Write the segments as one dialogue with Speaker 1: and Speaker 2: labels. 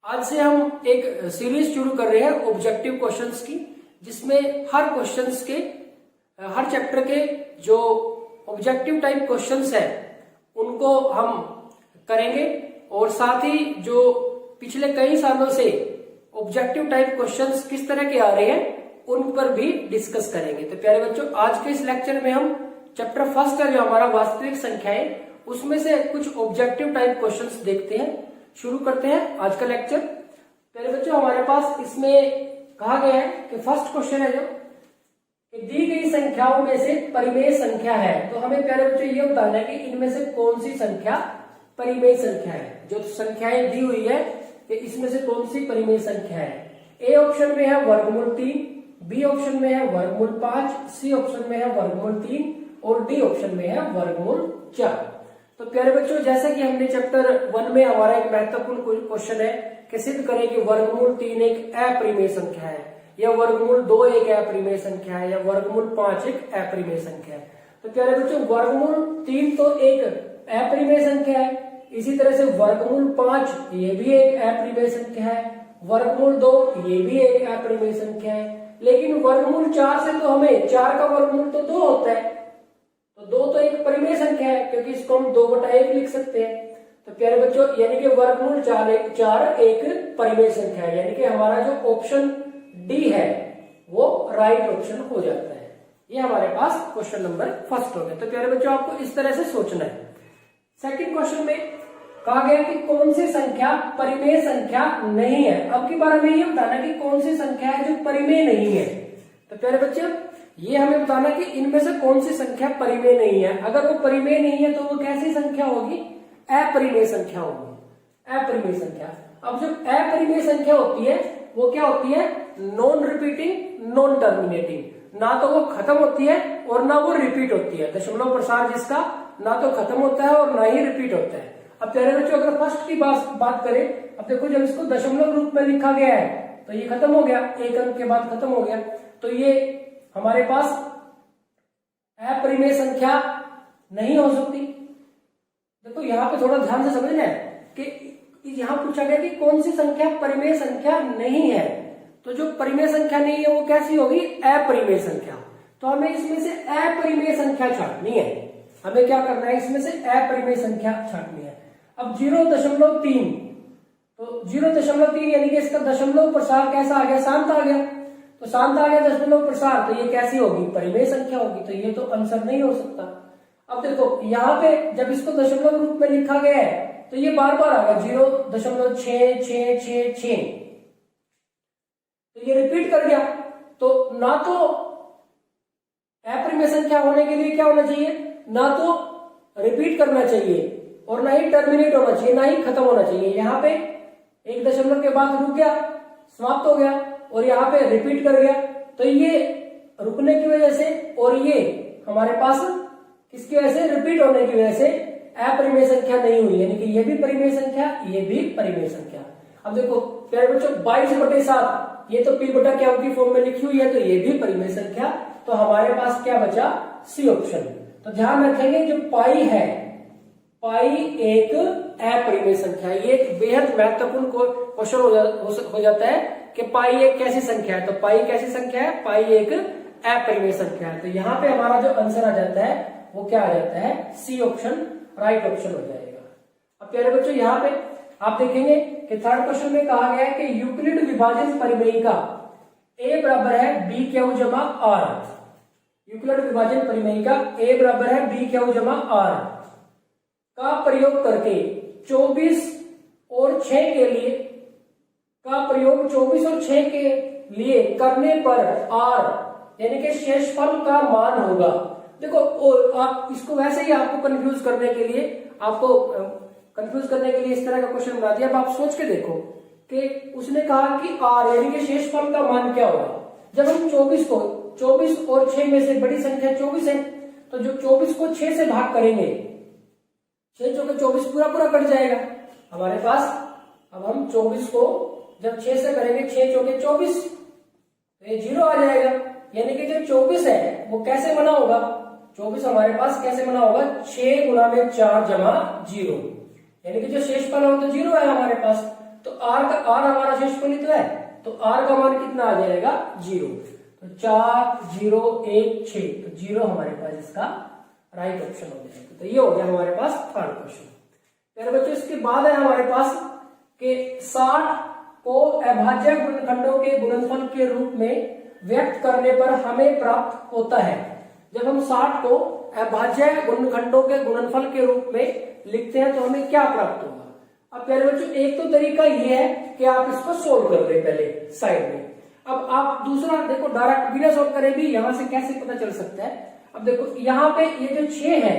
Speaker 1: आज से हम एक सीरीज शुरू कर रहे हैं ऑब्जेक्टिव क्वेश्चंस की, जिसमें हर क्वेश्चंस के हर चैप्टर के जो ऑब्जेक्टिव टाइप क्वेश्चंस है उनको हम करेंगे और साथ ही जो पिछले कई सालों से ऑब्जेक्टिव टाइप क्वेश्चंस किस तरह के आ रहे हैं उन पर भी डिस्कस करेंगे। तो प्यारे बच्चों, आज के इस लेक्चर में हम चैप्टर फर्स्ट है जो हमारा वास्तविक संख्याएं, उसमें से कुछ ऑब्जेक्टिव टाइप क्वेश्चंस देखते हैं। शुरू करते हैं आज का लेक्चर। प्यारे बच्चों, हमारे पास इसमें कहा गया है कि फर्स्ट क्वेश्चन है जो कि दी गई संख्याओं में से परिमेय संख्या है। तो हमें प्यारे बच्चों ये बताना है कि इनमें से कौन सी संख्या परिमेय संख्या है। जो संख्याएं दी हुई है कि इसमें से कौन सी परिमेय संख्या है। ए ऑप्शन में है वर्गमूल 3, बी ऑप्शन में है वर्गमूल 5, सी ऑप्शन में है वर्गमूल 3 और डी ऑप्शन में है वर्गमूल 4। तो प्यारे बच्चों, जैसा कि हमने चैप्टर 1 में हमारा एक महत्वपूर्ण क्वेश्चन है कि सिद्ध करें कि वर्गमूल 3 एक अपरिमेय संख्या है, या वर्गमूल 2 एक अपरिमेय संख्या है, या वर्गमूल 5 एक अपरिमेय संख्या है। तो प्यारे बच्चों, वर्गमूल 3 तो एक अपरिमेय संख्या है, इसी तरह से वर्गमूल 5 ये भी एक अपरिमेय संख्या है, वर्गमूल 2 ये भी एक अपरिमेय संख्या है। लेकिन वर्गमूल 4 से तो हमें 4 का वर्गमूल तो 2 होता है, तो 2 तो एक परिमेय संख्या है क्योंकि इसको हम 2/1 लिख सकते हैं। तो प्यारे बच्चों, यानी कि वर्गमूल 4 एक परिमेय संख्या है, यानी कि हमारा जो ऑप्शन डी है वो राइट ऑप्शन हो जाता है। ये हमारे पास क्वेश्चन नंबर फर्स्ट हो गया। तो प्यारे बच्चों, आपको इस तरह से सोचना है। सेकंड क्वेश्चन में कहा गया कि कौन सी संख्या परिमेय संख्या नहीं है। अब की बार हमें ये बताना कि कौन सी संख्या है जो परिमेय नहीं है। तो प्यारे बच्चों, ये हमें बताना कि इनमें से कौन सी संख्या परिमेय नहीं है। अगर वो परिमेय नहीं है तो वो कैसी संख्या होगी? अपरिमेय संख्या होगी। अपरिमेय संख्या। अब जो अपरिमेय संख्या होती है वो क्या होती है? Non repeating, non terminating. ना तो वो खत्म होती है और ना वो रिपीट होती है। दशमलव प्रसार जिसका ना तो खत्म होता है और ना ही रिपीट होता है। अब प्यारे बच्चों, अगर फर्स्ट की बात करें, अब देखो जब इसको दशमलव रूप में लिखा गया है तो ये खत्म हो गया, एक अंक के बाद खत्म हो गया। तो ये हमारे पास अपरिमेय संख्या नहीं हो सकती। देखो यहाँ पे थोड़ा ध्यान से समझना है कि यहाँ पूछा गया कि कौन सी संख्या परिमेय संख्या नहीं है। तो जो परिमेय संख्या नहीं है वो कैसी होगी? अपरिमेय संख्या। तो हमें इसमें से अपरिमेय संख्या छांटनी है। हमें क्या करना है? इसमें से अपरिमेय संख्या छांटनी है। अब 0.3, तो 0.3 यानी कि इसका दशमलव प्रसार कैसा आ गया? शांत आ गया। तो शांत आ गया दशमलव प्रसार, तो ये कैसी होगी? परिमेय संख्या होगी। तो ये तो आंसर नहीं हो सकता। अब देखो यहाँ पे जब इसको दशमलव रूप में लिखा गया है तो ये बार बार आ गया 0.66666, तो ये रिपीट कर गया। तो ना तो अपरिमेय संख्या होने के लिए क्या होना चाहिए? ना तो रिपीट करना चाहिए और ना ही टर्मिनेट होना चाहिए, ना ही खत्म होना चाहिए। यहाँ पे एक दशमलव के बाद रुक गया, समाप्त हो गया, और यहाँ पे रिपीट कर गया। तो ये रुकने की वजह से और ये हमारे पास किसकी वजह से? रिपीट होने की वजह से अपरिमेय संख्या नहीं हुई, यानी कि ये भी परिमेय संख्या, ये भी परिमेय संख्या। अब देखो प्यारे बच्चों, 22/7 ये तो p/q की फॉर्म में लिखी हुई है, तो ये भी परिमेय संख्या। तो हमारे पास क्या बचा? C option. तो ध्यान रखेंगे जो पाई है, पाई एक अपरिमेय संख्या है। ये एक बेहद महत्वपूर्ण क्वेश्चन हो जाता है कि पाई एक कैसी संख्या है। तो पाई कैसी संख्या है? पाई एक अपरिमेय संख्या है। तो यहाँ पे हमारा जो आंसर आ जाता है वो क्या आ जाता है? सी ऑप्शन राइट ऑप्शन हो जाएगा। अब प्यारे बच्चों, यहाँ पे आप देखेंगे कि थर्ड क्वेश्चन में कहा गया है कि यूक्लिड विभाजन परिमेय का a बराबर है bq जमा r। यूक्लिड विभाजन परिमेय का a बराबर है bq जमा r का प्रयोग करके 24 और 6 के लिए के लिए करने पर r यानी कि शेषफल का मान होगा। देखो, और आप इसको वैसे ही आपको कंफ्यूज करने के लिए इस तरह का क्वेश्चन बना दिया। अब आप सोच के देखो कि उसने कहा कि r यानी कि शेषफल का मान क्या होगा। जब हम 24 और 6 में से बड़ी संख्या 24 है, तो जो 24 को 6 से भाग करेंगे, 6 चौके 24 पूरा कट जाएगा हमारे पास। अब हम 24 को जब 6 से करेंगे, 6 चौके 24, तो ये 0 आ जाएगा। यानी कि जो 24 है वो कैसे बना होगा? 24 हमारे पास कैसे बना होगा? 6 × 4 = 0, यानी कि जो शेषफल है वो तो 0 है हमारे पास। तो आर हमारा शेषफल तो है, तो आर का मान कितना आ जाएगा 0। तो 4 0 1 6, तो 0 हमारे पास इसका राइट ऑप्शन हो जाएगा। तो ये हो गया हमारे पास थर्ड क्वेश्चन। फिर बच्चों इसके बाद है हमारे पास कि 60 को अभाज्य गुणनखंडों के गुणनफल के रूप में व्यक्त करने पर हमें प्राप्त होता है। जब हम 60 को अभाज्य गुणनखंडों के गुणनफल के रूप में लिखते हैं तो हमें क्या प्राप्त होगा। अब प्यारे बच्चों एक तो तरीका ये है कि आप इसको सोल्व कर ले पहले साइड में। अब आप दूसरा देखो, डायरेक्ट बिना सोल्व करे भी यहां से कैसे पता चल सकता है। अब देखो यहाँ पे ये जो 6 है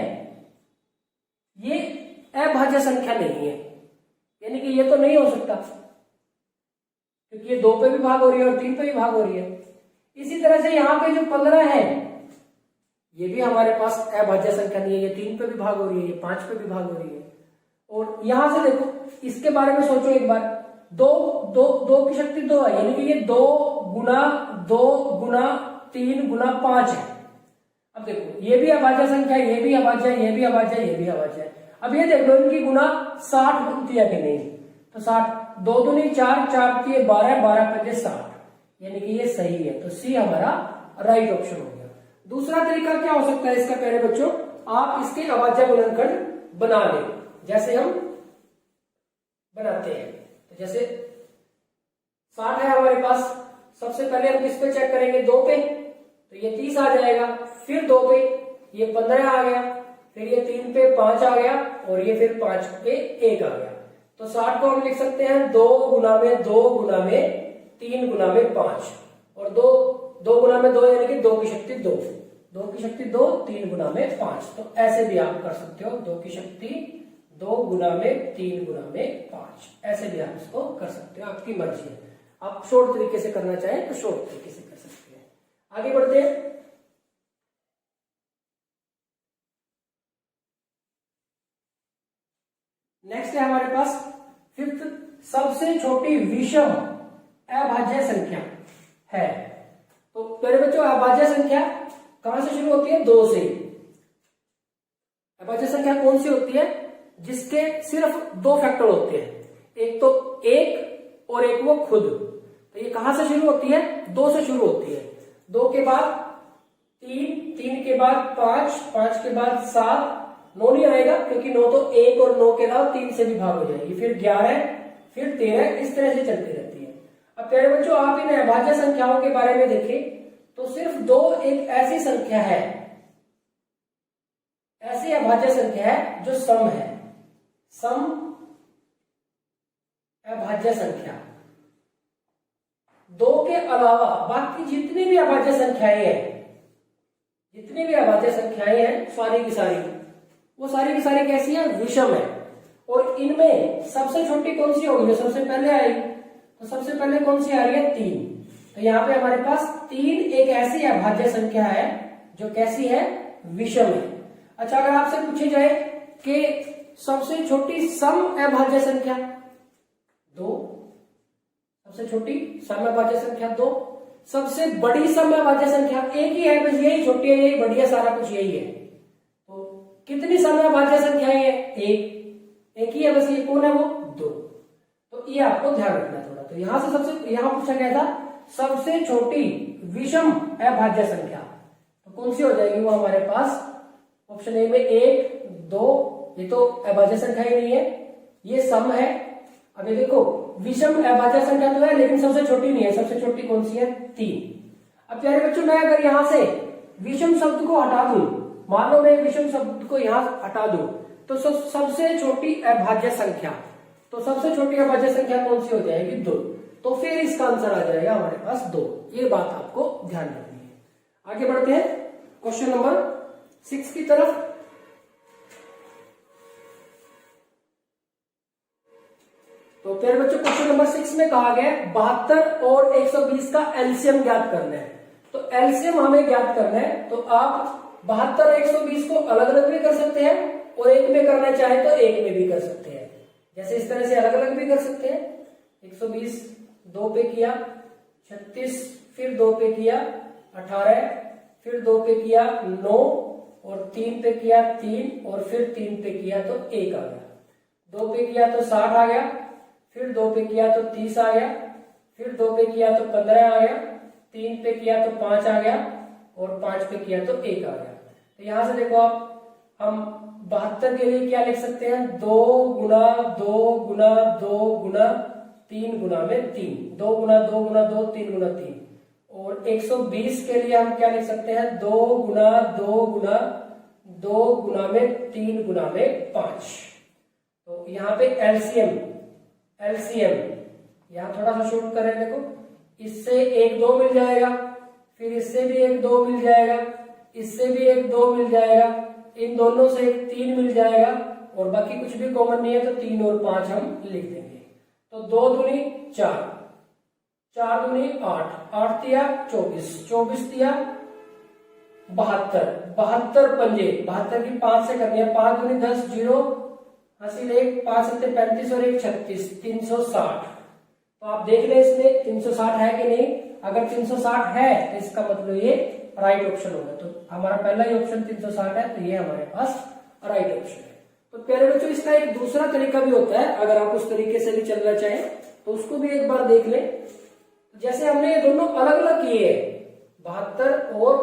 Speaker 1: ये अभाज्य संख्या नहीं है, यानी कि ये तो नहीं हो सकता क्योंकि ये 2 पे भी भाग हो रही है और 3 पे भी भाग हो रही है। इसी तरह से यहाँ पे जो 15 है ये भी हमारे पास अभाज्य संख्या नहीं है, ये 3 पे भी भाग हो रही है, ये 5 पे भी भाग हो रही है। और यहां से देखो इसके बारे में सोचो एक बार, 2 की शक्ति 2 है, यानी कि ये 2 गुना 3 गुना 5 है। अब देखो ये भी अभाज्य संख्या, ये भी अभाज्य, ये भी अभाज्य, ये भी अभाज्य है। अब ये देख लो इनकी गुना 60 बनती है कि नहीं, तो 60, 2 दूनी 4, 4 की 12, 12 पंजे 60, यानी कि ये सही है। तो सी हमारा राइट ऑप्शन हो गया। दूसरा तरीका क्या हो सकता है इसका प्यारे बच्चों, आप इसके अभाज्य गुणनखंड बना लें जैसे हम बनाते हैं। तो जैसे 60 है हमारे पास, सबसे पहले हम किस पे चेक करेंगे 2 पे, तो ये 30 आ जाएगा, फिर 2 पे ये 15 आ गया, फिर ये 3 पे 5 आ गया और ये फिर 5 पे 1 आ गया। तो 60 को हम लिख सकते हैं 2 गुना में 2 गुना में 3 गुना में 5, और 2 गुना में 2 यानी कि 2 की शक्ति 2, 2 की शक्ति 2, 3 गुना में 5। तो ऐसे भी आप कर सकते हो, 2 की शक्ति 2 गुना में 3 गुना में 5, ऐसे भी आप इसको कर सकते हो, आपकी मर्जी है। आप शॉर्ट तरीके से करना चाहें तो शॉर्ट तरीके से कर सकते हैं। आगे बढ़ते हैं। नेक्स्ट है हमारे पास 5th, सबसे छोटी विषम अभाज्य संख्या है। तो मेरे बच्चों अभाज्य संख्या कहां से शुरू होती है, 2 से। अभाज्य संख्या कौन सी होती है, जिसके सिर्फ 2 फैक्टर होते हैं, एक तो 1 और एक वो खुद। तो ये कहां से शुरू होती है, 2 से शुरू होती है। 2 के बाद 3, 3 के बाद 5, 5 के बाद 7, 9 नहीं आएगा क्योंकि 9 तो 1 और 9 के अलावा 3 से भी भाग हो जाएगी, फिर 11, फिर 13, इस तरह से चलती रहती है। अब प्यारे बच्चों आप इन अभाज्य संख्याओं के बारे में देखें तो सिर्फ 2 एक ऐसी संख्या है, ऐसी अभाज्य संख्या है जो सम है, सम अभाज्य संख्या। 2 के अलावा बाकी जितनी भी अभाज्य संख्याएं हैं, जितनी भी अभाज्य संख्याएं हैं सारी की सारी, वो सारी की सारी कैसी है, विषम है। और इनमें सबसे छोटी कौन सी होगी, जो सबसे पहले आएगी, तो सबसे पहले कौन सी आ रही है, 3। तो यहाँ पे हमारे पास 3 एक ऐसी अभाज्य संख्या है जो कैसी है, विषम है। अच्छा अगर आपसे पूछे जाए कि सबसे छोटी सम अभाज्य संख्या 2, सबसे छोटी सम अभाज्य संख्या 2, सबसे बड़ी सम अभाज्य संख्या एक ही है, बस यही छोटी है यही बड़ी है, सारा कुछ यही है। तो कितनी सम अभाज्य संख्याएं है, एक ही है, बस ये कौन है, वो 2। तो ये आपको ध्यान रखना थोड़ा। तो यहां से सबसे यहां पूछा गया था सबसे छोटी विषम अभाज्य संख्या, तो कौन सी हो जाएगी वो हमारे पास ऑप्शन ए में 1, 2, ये तो अभाज्य संख्या ही नहीं है, ये सम है। अब ये देखो विषम अभाज्य संख्या तो है लेकिन सबसे छोटी नहीं है, सबसे छोटी कौन सी है, 3। अब प्यारे बच्चों मैं अगर यहां से विषम शब्द को हटा दूं, मान लो मैं विषम शब्द को यहां हटा दूं, तो सबसे छोटी अभाज्य संख्या, तो सबसे छोटी अभाज्य संख्या कौन सी हो जाएगी, 2। तो फिर इसका आंसर आ जाएगा हमारे पास 2। ये बात आपको ध्यान रखनी है। आगे बढ़ते हैं क्वेश्चन नंबर 6 की तरफ। तो प्यारे बच्चों क्वेश्चन नंबर 6 में कहा गया 72 और 120 का एलसीएम ज्ञात करना है। तो एलसीएम हमें ज्ञात करना है, तो आप 72 और 120 को अलग अलग भी कर सकते हैं और एक में करना चाहे तो एक में भी कर सकते हैं। जैसे इस तरह से अलग अलग भी कर सकते हैं, 120 2 पे किया, 36 फिर 2 पे किया, 18 फिर 2 पे किया 9 और 3 पे किया 3 और फिर 3 पे किया तो 1 आ गया, 2 पे किया तो 60 आ गया, फिर 2 पे किया तो 30 आ गया, फिर 2 पे किया तो 15 आ गया, 3 पे किया तो 5 आ गया और 5 पे किया तो 1 आ गया। तो यहां से देखो आप, हम 72 के लिए क्या लिख सकते हैं, 2 गुना 2 गुना 2 गुना 3 गुना में 3, 2 गुना 2 गुना 2 3 गुना 3। और 120 के लिए हम क्या लिख सकते हैं, 2 गुना 2 गुना 2 गुना में 3 गुना में 5। तो यहाँ पे एलसीएम यहाँ थोड़ा सा शूट करें, देखो इससे 1 2 मिल जाएगा, फिर इससे भी 1 2 मिल जाएगा, इससे भी 1 2 मिल जाएगा, इन दोनों से 1 3 मिल जाएगा और बाकी कुछ भी कॉमन नहीं है तो 3 और 5 हम लिख देंगे। तो 2 दूनी 4, 4 दूनी 8, 8 दिया 24, 24 दिया 72, 72 पंजे, 72 की 5 से करनी है, 5 दूनी 10, 0 हासिल 1, 5 सत्ते 35 और 1 36, 360। तो आप देख लें इसमें 360 है कि नहीं, अगर 360 है तो इसका मतलब ये राइट ऑप्शन होगा। तो हमारा पहला ही ऑप्शन 360 है, तो ये हमारे पास राइट ऑप्शन है। तो प्यारे बच्चों, इसका एक दूसरा तरीका भी होता है, अगर आप उस तरीके से भी चलना चाहें तो उसको भी एक बार देख लें। जैसे हमने ये दोनों अलग अलग किए हैं, 72 और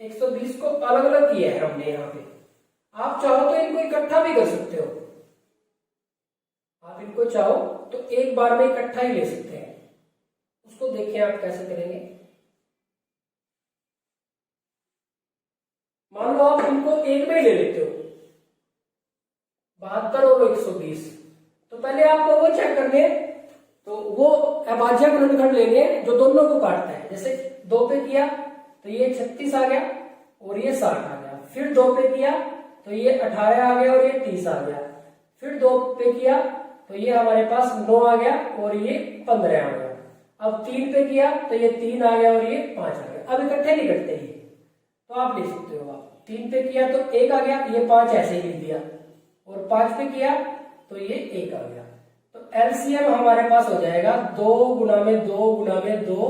Speaker 1: 120 को अलग अलग किया है हमने यहाँ पे, आप चाहो तो इनको इकट्ठा भी कर सकते हो, आप इनको चाहो तो एक बार में इकट्ठा ही ले सकते हैं। उसको देखिए आप कैसे करेंगे। मान लो आप इनको एक में ही ले लेते हो, 72 और 120, तो पहले आपको वो चेक करने, तो वो अभाज्य गुणनखंड लेने जो दोनों को काटता है। जैसे 2 पे किया तो ये 36 आ गया और ये 60 आ गया, फिर 2 पे किया तो ये 18 आ गया और ये 30 आ गया, फिर 2 पे किया तो ये हमारे पास 9 आ गया और ये 15 आ गया, अब 3 पे किया तो ये 3 आ गया और ये 5 आ गया। अब इकट्ठे नहीं कटते ये, तो आप लिख सकते हो, आप 3 पे किया तो 1 आ गया, ये 5 ऐसे ही लिख दिया, और 5 पे किया तो ये 1 आ गया। तो एलसीएम हमारे पास हो जाएगा 2 गुना में 2 गुना में 2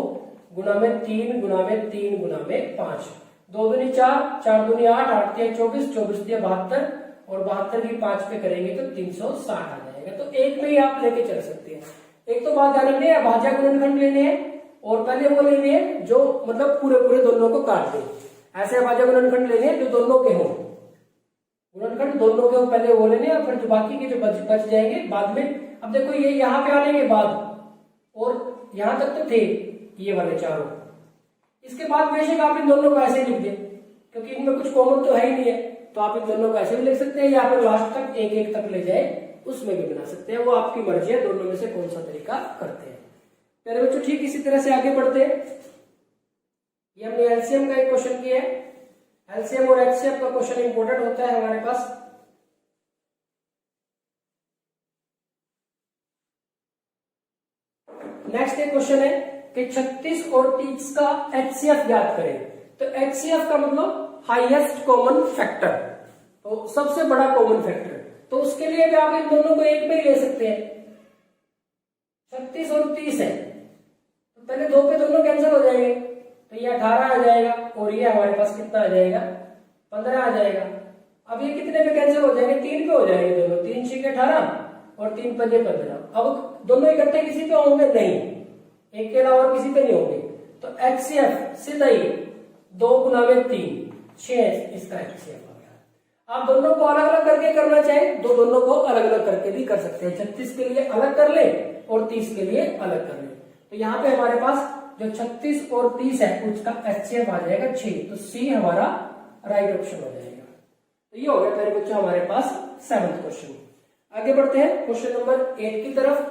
Speaker 1: गुना में 3 गुना में 3 गुना में 5, 2 दूनी 4, 4 दूनी 8, 8 दिया 24, 24 दिया 72 और 72 की 5 पे करेंगे तो 360 आ जाएगा। तो एक में ही आप लेके चल सकते हैं। एक तो बात ध्यान रखनी है, अभाज्य गुणनखंड लेने हैं और पहले वो लेने हैं जो मतलब पूरे पूरे दोनों को काट दे। ऐसे अभाज्य गुणनखंड लेने हैं जो दोनों के हों, गुणनखंड दोनों के पहले वो लेने हैं, फिर जो बाकी के जो बच जाएंगे बाद में। अब देखो ये यहाँ पे आने के बाद और यहाँ तक तो थे ये वाले चारों, इसके बाद बेशक आप इन दोनों को ऐसे ही लिख दें क्योंकि इनमें कुछ कॉमन तो है ही नहीं है, तो आप इन दोनों को ऐसे भी लिख सकते हैं या फिर लास्ट तक एक एक तक ले जाए उसमें भी बना सकते हैं, वो आपकी मर्जी है, दोनों में से कौन सा तरीका करते हैं। प्यारे बच्चों, ठीक इसी तरह से आगे बढ़ते हैं। ये हमने एलसीएम का एक क्वेश्चन किया है, एलसीएम और एचसीएफ का क्वेश्चन इंपोर्टेंट होता है हमारे पास। नेक्स्ट एक क्वेश्चन है कि 36 और 30 का एचसीएफ ज्ञात करें। तो एचसीएफ का मतलब हाईएस्ट कॉमन फैक्टर, तो सबसे बड़ा कॉमन फैक्टर, तो उसके लिए भी आप इन दोनों को एक में ही ले सकते हैं। 36 और 30 है तो पहले 2 पे दोनों कैंसिल हो जाएंगे, तो ये 18 आ जाएगा और ये हमारे पास कितना आ जाएगा, 15 आ जाएगा। अब ये कितने पे कैंसिल हो जाएंगे, 3 पे हो जाएंगे दोनों, 3 6 18 और 3 5 15। अब दोनों इकट्ठे किसी पे होंगे नहीं, एक के अलावा और किसी पे नहीं होंगे, तो एचसीएफ सीधा ही 2 गुना में 3 6 इसका एचसीएफ आ गया। आप दोनों को अलग अलग करके करना चाहें तो दोनों को अलग अलग करके भी कर सकते हैं, 36 के लिए अलग कर ले और 30 के लिए अलग कर ले। तो यहाँ पे हमारे पास जो 36 और 30 है उसका एचसीएफ आ जाएगा 6, तो सी हमारा राइट ऑप्शन हो जाएगा। तो ये हो गया मेरे बच्चों हमारे पास 7th क्वेश्चन। आगे बढ़ते हैं क्वेश्चन नंबर 8 की तरफ।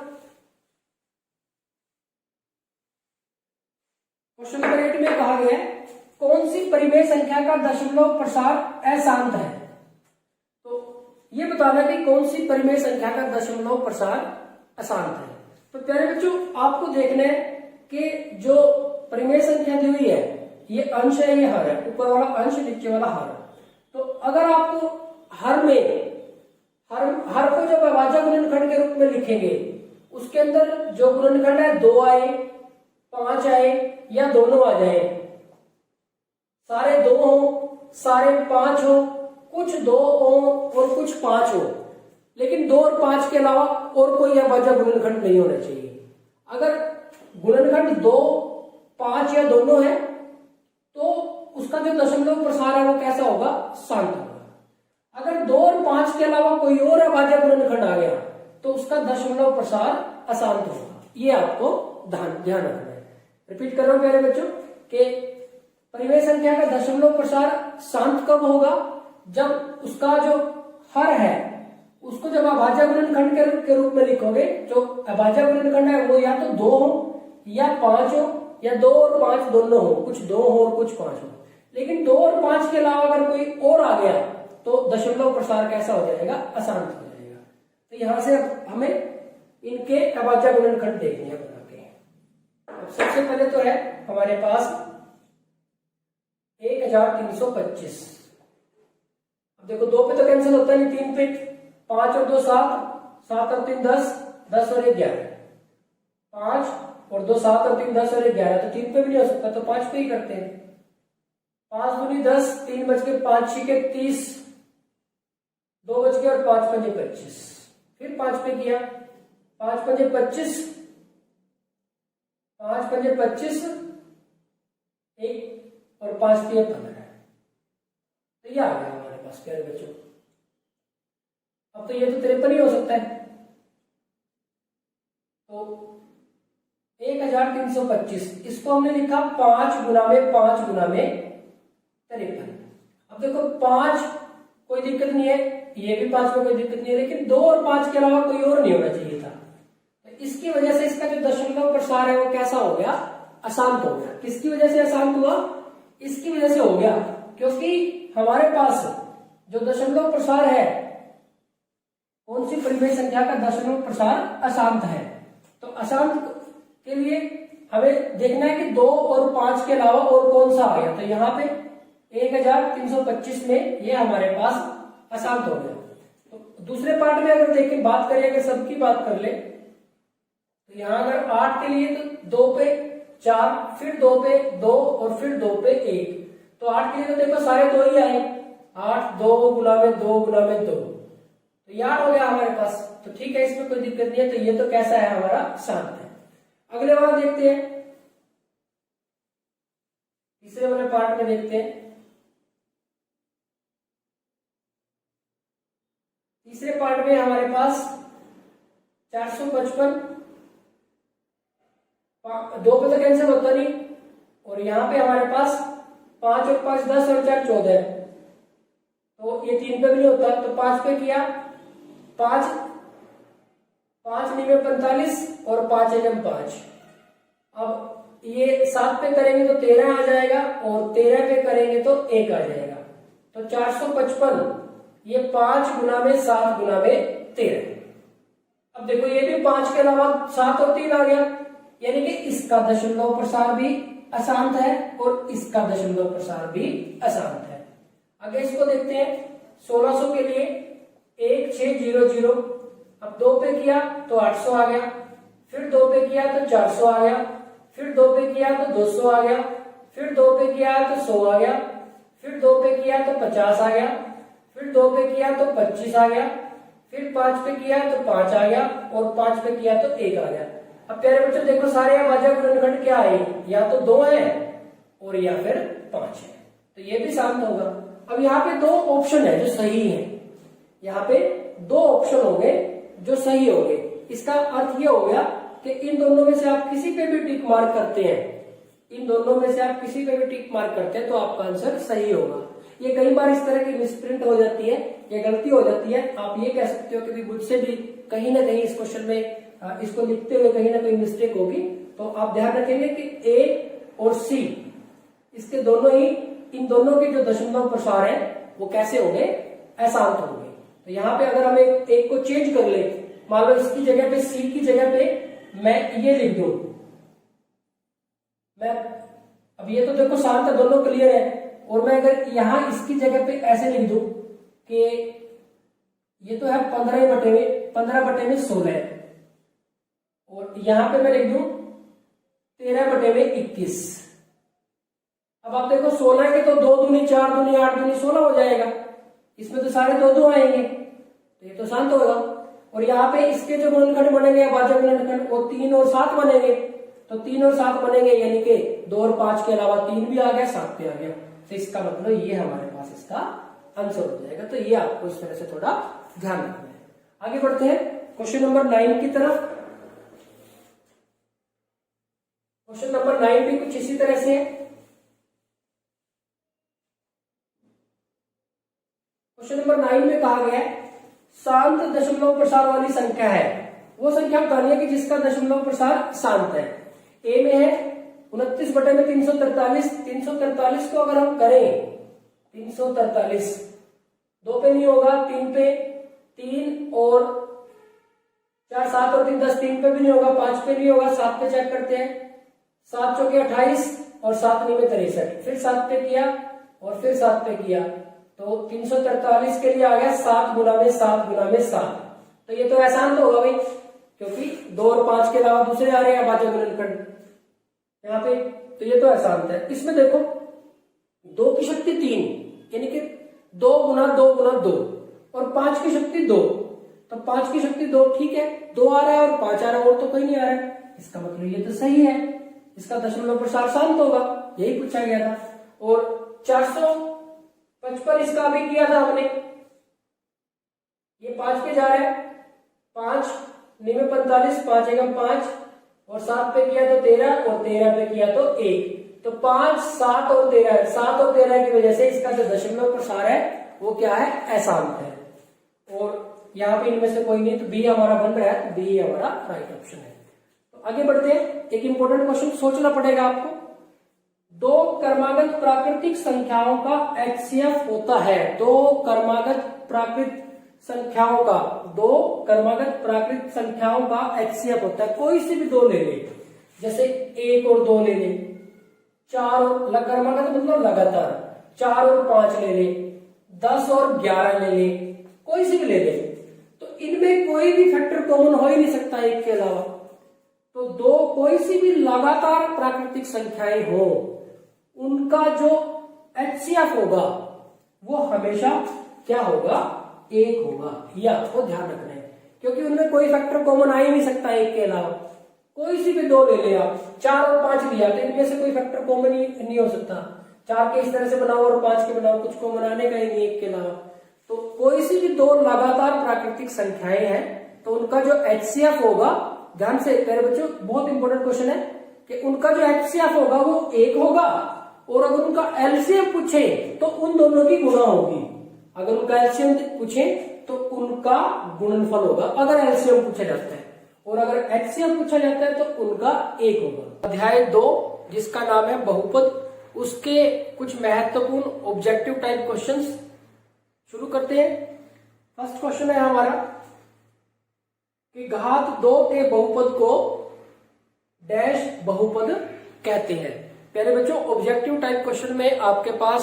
Speaker 1: क्वेश्चन नंबर 8 में कहा गया है कौन सी परिमेय संख्या का दशमलव प्रसार अशांत है। तो ये बताना कि कौन सी परिमेय संख्या का दशमलव प्रसार अशांत है। तो प्यारे बच्चों, आपको देखना है कि जो परिमेय संख्या दी हुई है ये अंश है, ये हर है, ऊपर वाला अंश नीचे वाला हर। तो अगर आपको हर में हर को जब अभाज्य गुणनखंड के रूप में लिखेंगे उसके अंदर जो गुणनखंड है 2 आए 5 आए या दोनों आ जाए, सारे 2 हो सारे 5 हो, कुछ 2 हो और कुछ 5 हो, लेकिन 2 और 5 के अलावा और कोई अभाज्य गुणनखंड नहीं होना चाहिए। अगर गुणनखंड 2, 5 या दोनों है तो उसका जो दशमलव प्रसार है वो कैसा होगा, शांत होगा। अगर 2 और 5 के अलावा कोई और अभाज्य गुणनखंड आ गया तो उसका दशमलव प्रसार अशांत होगा। ये आपको ध्यान रखना है। रिपीट कर रहा हूं प्यारे बच्चों कि परिमेय संख्या का दशमलव प्रसार शांत कब होगा, जब उसका जो हर है उसको जब अभाज्य गुणनखंड के रूप में लिखोगे, जो अभाज्य गुणनखंड है वो या तो 2 हो या 5 हो या 2 और 5 दोनों हो, कुछ 2 हो और कुछ 5 हो। लेकिन 2 और 5 के अलावा अगर कोई और आ गया तो दशमलव प्रसार कैसा हो जाएगा, अशांत हो जाएगा। तो यहां से अब हमें इनके अभाज्य गुणनखंड देखने हैं बना के। अब सबसे पहले तो है हमारे पास 1325। अब देखो 2 पे तो कैंसिल होता नहीं, 3 पे 5 और 2 7, 7 और 3 10, 10 और 1 11, 5 और 2 7 और 3 10 और 1 11, तो 3 पे भी नहीं हो सकता तो 5 पे ही करते हैं। 5 दूनी 10, 3 बच के 5 6 30, 2 बच गए और 5 5 25। फिर 5 पे किया, 5 5 25, 5 5 25, 1 और 5 3 15। तो ये आ गया हमारे पास प्यारे बच्चों। अब तो ये तो 53 ही हो सकता है। तो 1325 इसको हमने लिखा 5 गुना में 5 गुना में 53। अब देखो 5 कोई दिक्कत नहीं है, ये भी 5 में कोई दिक्कत नहीं है, लेकिन 2 और 5 के अलावा कोई और नहीं होना चाहिए था। तो इसकी वजह से इसका जो दशमलव प्रसार है वो कैसा हो गया, अशांत हो गया। किसकी वजह से अशांत हुआ, इसकी वजह से हो गया क्योंकि हमारे पास जो दशमलव प्रसार है, कौन सी परिमेय संख्या का दशमलव प्रसार अशांत है। तो अशांत के लिए हमें देखना है कि 2 और 5 के अलावा और कौन सा आ गया। तो यहाँ पे 1325 में ये हमारे पास अशांत हो गया। तो दूसरे पार्ट में अगर देखें, बात करें, अगर सबकी बात कर ले तो यहाँ अगर 8 के लिए तो 2 पे 4, फिर 2 पे 2 और फिर 2 पे 1। तो 8 के लिए तो देखो सारे 2 ही आए, 8 2 गुना में 2 गुना में 2, तो ये 8 हो गया हमारे पास। तो ठीक है, इसमें कोई दिक्कत नहीं है। तो ये तो कैसा है, हमारा शांत है। अगले वाला देखते हैं, तीसरे वाले पार्ट में देखते हैं। तीसरे पार्ट में हमारे पास 455, 2 पे तो कैंसिल होता नहीं, और यहाँ पे हमारे पास 5 और 5 10 और 4 14 है, तो ये 3 पे भी नहीं होता। तो 5 पे किया, 5 5 9 45 और 5 1 5। अब ये 7 पे करेंगे तो 13 आ जाएगा और 13 पे करेंगे तो 1 आ जाएगा। तो 455 ये 5 गुना में 7 गुना में 13। अब देखो ये भी 5 के अलावा 7 और 3 आ गया, यानी कि इसका दशमलव प्रसार भी अशांत है और इसका दशमलव प्रसार भी अशांत है। आगे इसको देखते हैं। 1600 के लिए 1600। अब 2 पे किया तो 800 आ गया, फिर 2 पे किया तो 400 आ गया, फिर 2 पे किया तो 200 आ गया, फिर 2 पे किया तो 100 आ गया, फिर 2 पे किया तो 50 आ गया, फिर 2 पे किया तो 25 आ गया, फिर 5 पे किया तो 5 आ गया और 5 पे किया तो 1 आ गया। अब प्यारे बच्चों देखो सारे अभाज्य गुणनखंड क्या है, या तो 2 है और या फिर 5 है, तो ये भी शांत होगा। अब यहाँ पे 2 ऑप्शन है जो सही है, यहाँ पे 2 ऑप्शन हो गए जो सही हो गए। इसका अर्थ ये हो गया कि इन दोनों में से आप किसी पे भी टिक मार्क करते हैं, इन दोनों में से आप किसी पे भी टिक मार्क करते हैं तो आपका आंसर सही होगा। ये कई बार इस तरह की मिसप्रिंट हो जाती है, ये गलती हो जाती है। आप ये कह सकते हो कि मुझसे भी कहीं ना कहीं इस क्वेश्चन में इसको लिखते हुए कहीं ना कहीं मिस्टेक होगी, तो आप ध्यान रखेंगे कि ए और सी इसके दोनों ही, इन दोनों के जो दशमलव प्रसार है वो कैसे होंगे, अशांत होंगे। तो यहाँ पे अगर हम एक को चेंज कर ले, मान लो इसकी जगह पे, सी की जगह पे मैं ये लिख दूं, मैं अब ये तो देखो शांत है, दोनों क्लियर है, और मैं अगर यहां इसकी जगह पे ऐसे लिख दूं कि ये तो है 15/16 है, और यहां पे मैं लिख दूं 13/21। अब आप देखो 16 के तो 2 दूनी 4 दूनी 8 दूनी 16 हो जाएगा, इसमें तो सारे 2 आएंगे। तो ये तो शांत होगा। और यहाँ पे इसके जो गुणनखंड बनेंगे अभाज्य गुणनखंड वो 3 और 7 बनेंगे। तो 3 और 7 बनेंगे यानी कि 2 और 5 के अलावा 3 भी आ गया, 7 भी आ गया। तो इसका मतलब ये हमारे पास इसका आंसर हो जाएगा। तो ये आपको इस तरह से थोड़ा ध्यान रखना है। आगे बढ़ते हैं क्वेश्चन नंबर 9 की तरफ। क्वेश्चन नंबर 9 भी कुछ इसी तरह से है। क्वेश्चन नंबर 9 में कहा गया है शांत दशमलव प्रसार वाली संख्या है, वो संख्या बतानी है कि जिसका दशमलव प्रसार शांत है। ए में है 29/343। 343 को अगर हम करें 343 2 पे नहीं होगा, 3 पे, 3 और 4 7 और 3 10, 3 पे भी नहीं होगा, 5 पे नहीं होगा, 7 पे चेक करते हैं। 7 चौके 28 और 7 9 में 63, फिर 7 पे किया और फिर 7 पे किया, तो 343 के लिए आ गया 7 गुना में 7 गुना में 7। तो ये तो आसान तो होगा भाई, क्योंकि 2 और 5 के अलावा दूसरे आ रहे हैं अभाज्य गुणनखंड यहाँ पे, तो ये तो आसान है। इसमें देखो 2 की शक्ति 3 यानी कि 2 गुना 2 गुना 2 और 5 की शक्ति 2, तो 5 की शक्ति 2 ठीक है, 2 आ रहा है और 5 आ रहा है और तो कोई नहीं आ रहा है। इसका मतलब ये तो सही है, इसका दशमलव प्रसार शांत होगा, यही पूछा गया था। और 455 इसका अभी किया था हमने, ये 5 पे जा रहा है, 5 9 में 45, 5 एकम 5 और 7 पे किया तो 13 और 13 पे किया तो 1, तो 5 7 और 13, 7 और 13 की वजह से इसका जो दशमलव प्रसार है वो क्या है, अशांत है। और यहाँ पे इनमें से कोई नहीं, तो बी हमारा बन रहा है, तो बी हमारा राइट ऑप्शन है। तो आगे बढ़ते हैं, एक इंपॉर्टेंट क्वेश्चन सोचना पड़ेगा आपको। 2 क्रमागत प्राकृतिक संख्याओं का HCF होता है। 2 क्रमागत प्राकृत संख्याओं का 2 क्रमागत प्राकृत संख्याओं का HCF होता है। कोई से भी 2 ले ले, जैसे 1 और 2 ले ले, 4 और क्रमागत मतलब लगातार, 4 और 5 ले ले, 10 और 11 ले ले, कोई से भी ले ले, तो इनमें कोई भी फैक्टर कॉमन हो ही नहीं सकता एक के अलावा। तो 2 कोई सी भी लगातार प्राकृतिक संख्याएं हो, उनका जो HCF होगा वो हमेशा क्या होगा, 1 होगा। यह आपको ध्यान रखना है, क्योंकि उनमें कोई फैक्टर कॉमन आ ही नहीं सकता एक के अलावा। कोई सी भी 2 ले ले आप, 4 और 5 लिया तो इनमें से कोई फैक्टर कॉमन ही नहीं हो सकता। 4 के इस तरह से बनाओ और 5 के बनाओ, कुछ कॉमन आने का ही नहीं एक के अलावा। तो कोई सी भी 2 लगातार प्राकृतिक संख्याएं हैं, तो उनका जो HCF होगा, ध्यान से प्यारे बच्चों बहुत इंपॉर्टेंट क्वेश्चन है, कि उनका जो HCF होगा वो 1 होगा, और अगर उनका LCM पूछे तो उन दोनों की गुणा होगी। अगर उनका LCM पूछे तो उनका गुणनफल होगा, अगर LCM पूछा जाता है, और अगर HCF पूछा जाता है तो उनका 1 होगा। अध्याय 2 जिसका नाम है बहुपद, उसके कुछ महत्वपूर्ण ऑब्जेक्टिव टाइप क्वेश्चंस शुरू करते हैं। फर्स्ट क्वेश्चन है हमारा कि घात 2 के बहुपद को डैश बहुपद कहते हैं। प्यारे बच्चों ऑब्जेक्टिव टाइप क्वेश्चन में आपके पास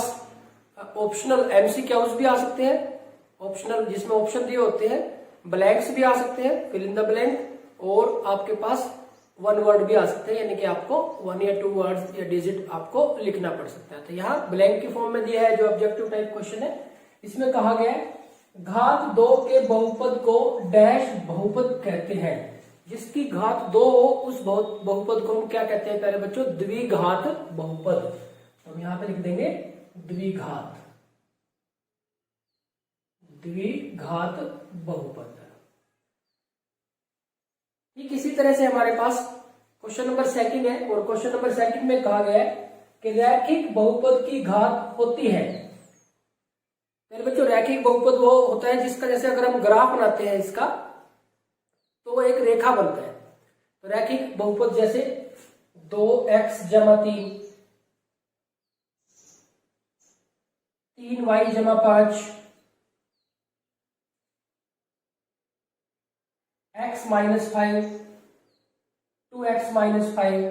Speaker 1: ऑप्शनल MCQs भी आ सकते हैं, ऑप्शनल जिसमें ऑप्शन दिए होते हैं, ब्लैंक्स भी आ सकते हैं, फिल इन द ब्लैंक, और आपके पास 1 वर्ड भी आ सकते हैं, यानी कि आपको 1 या 2 वर्ड्स या डिजिट आपको लिखना पड़ सकता है। तो यहाँ ब्लैंक की फॉर्म में दिया है जो ऑब्जेक्टिव टाइप क्वेश्चन है। इसमें कहा गया है घात 2 के बहुपद को डैश बहुपद कहते हैं। जिसकी घात 2 हो उस बहुपद को हम क्या कहते हैं प्यारे बच्चों, द्विघात बहुपद। तो हम यहाँ पे लिख देंगे द्विघात, द्विघात बहुपद। ठीक इसी तरह से हमारे पास क्वेश्चन नंबर 2 है, और क्वेश्चन नंबर 2 में कहा गया है कि रैखिक बहुपद की घात होती है। मेरे बच्चों रैखिक बहुपद वो होता है जिसका, जैसे अगर हम ग्राफ बनाते हैं इसका, तो वो एक रेखा बनता है। तो रैखिक बहुपद जैसे 2x = 3, 3y = 5, x - 5, 2x - 5।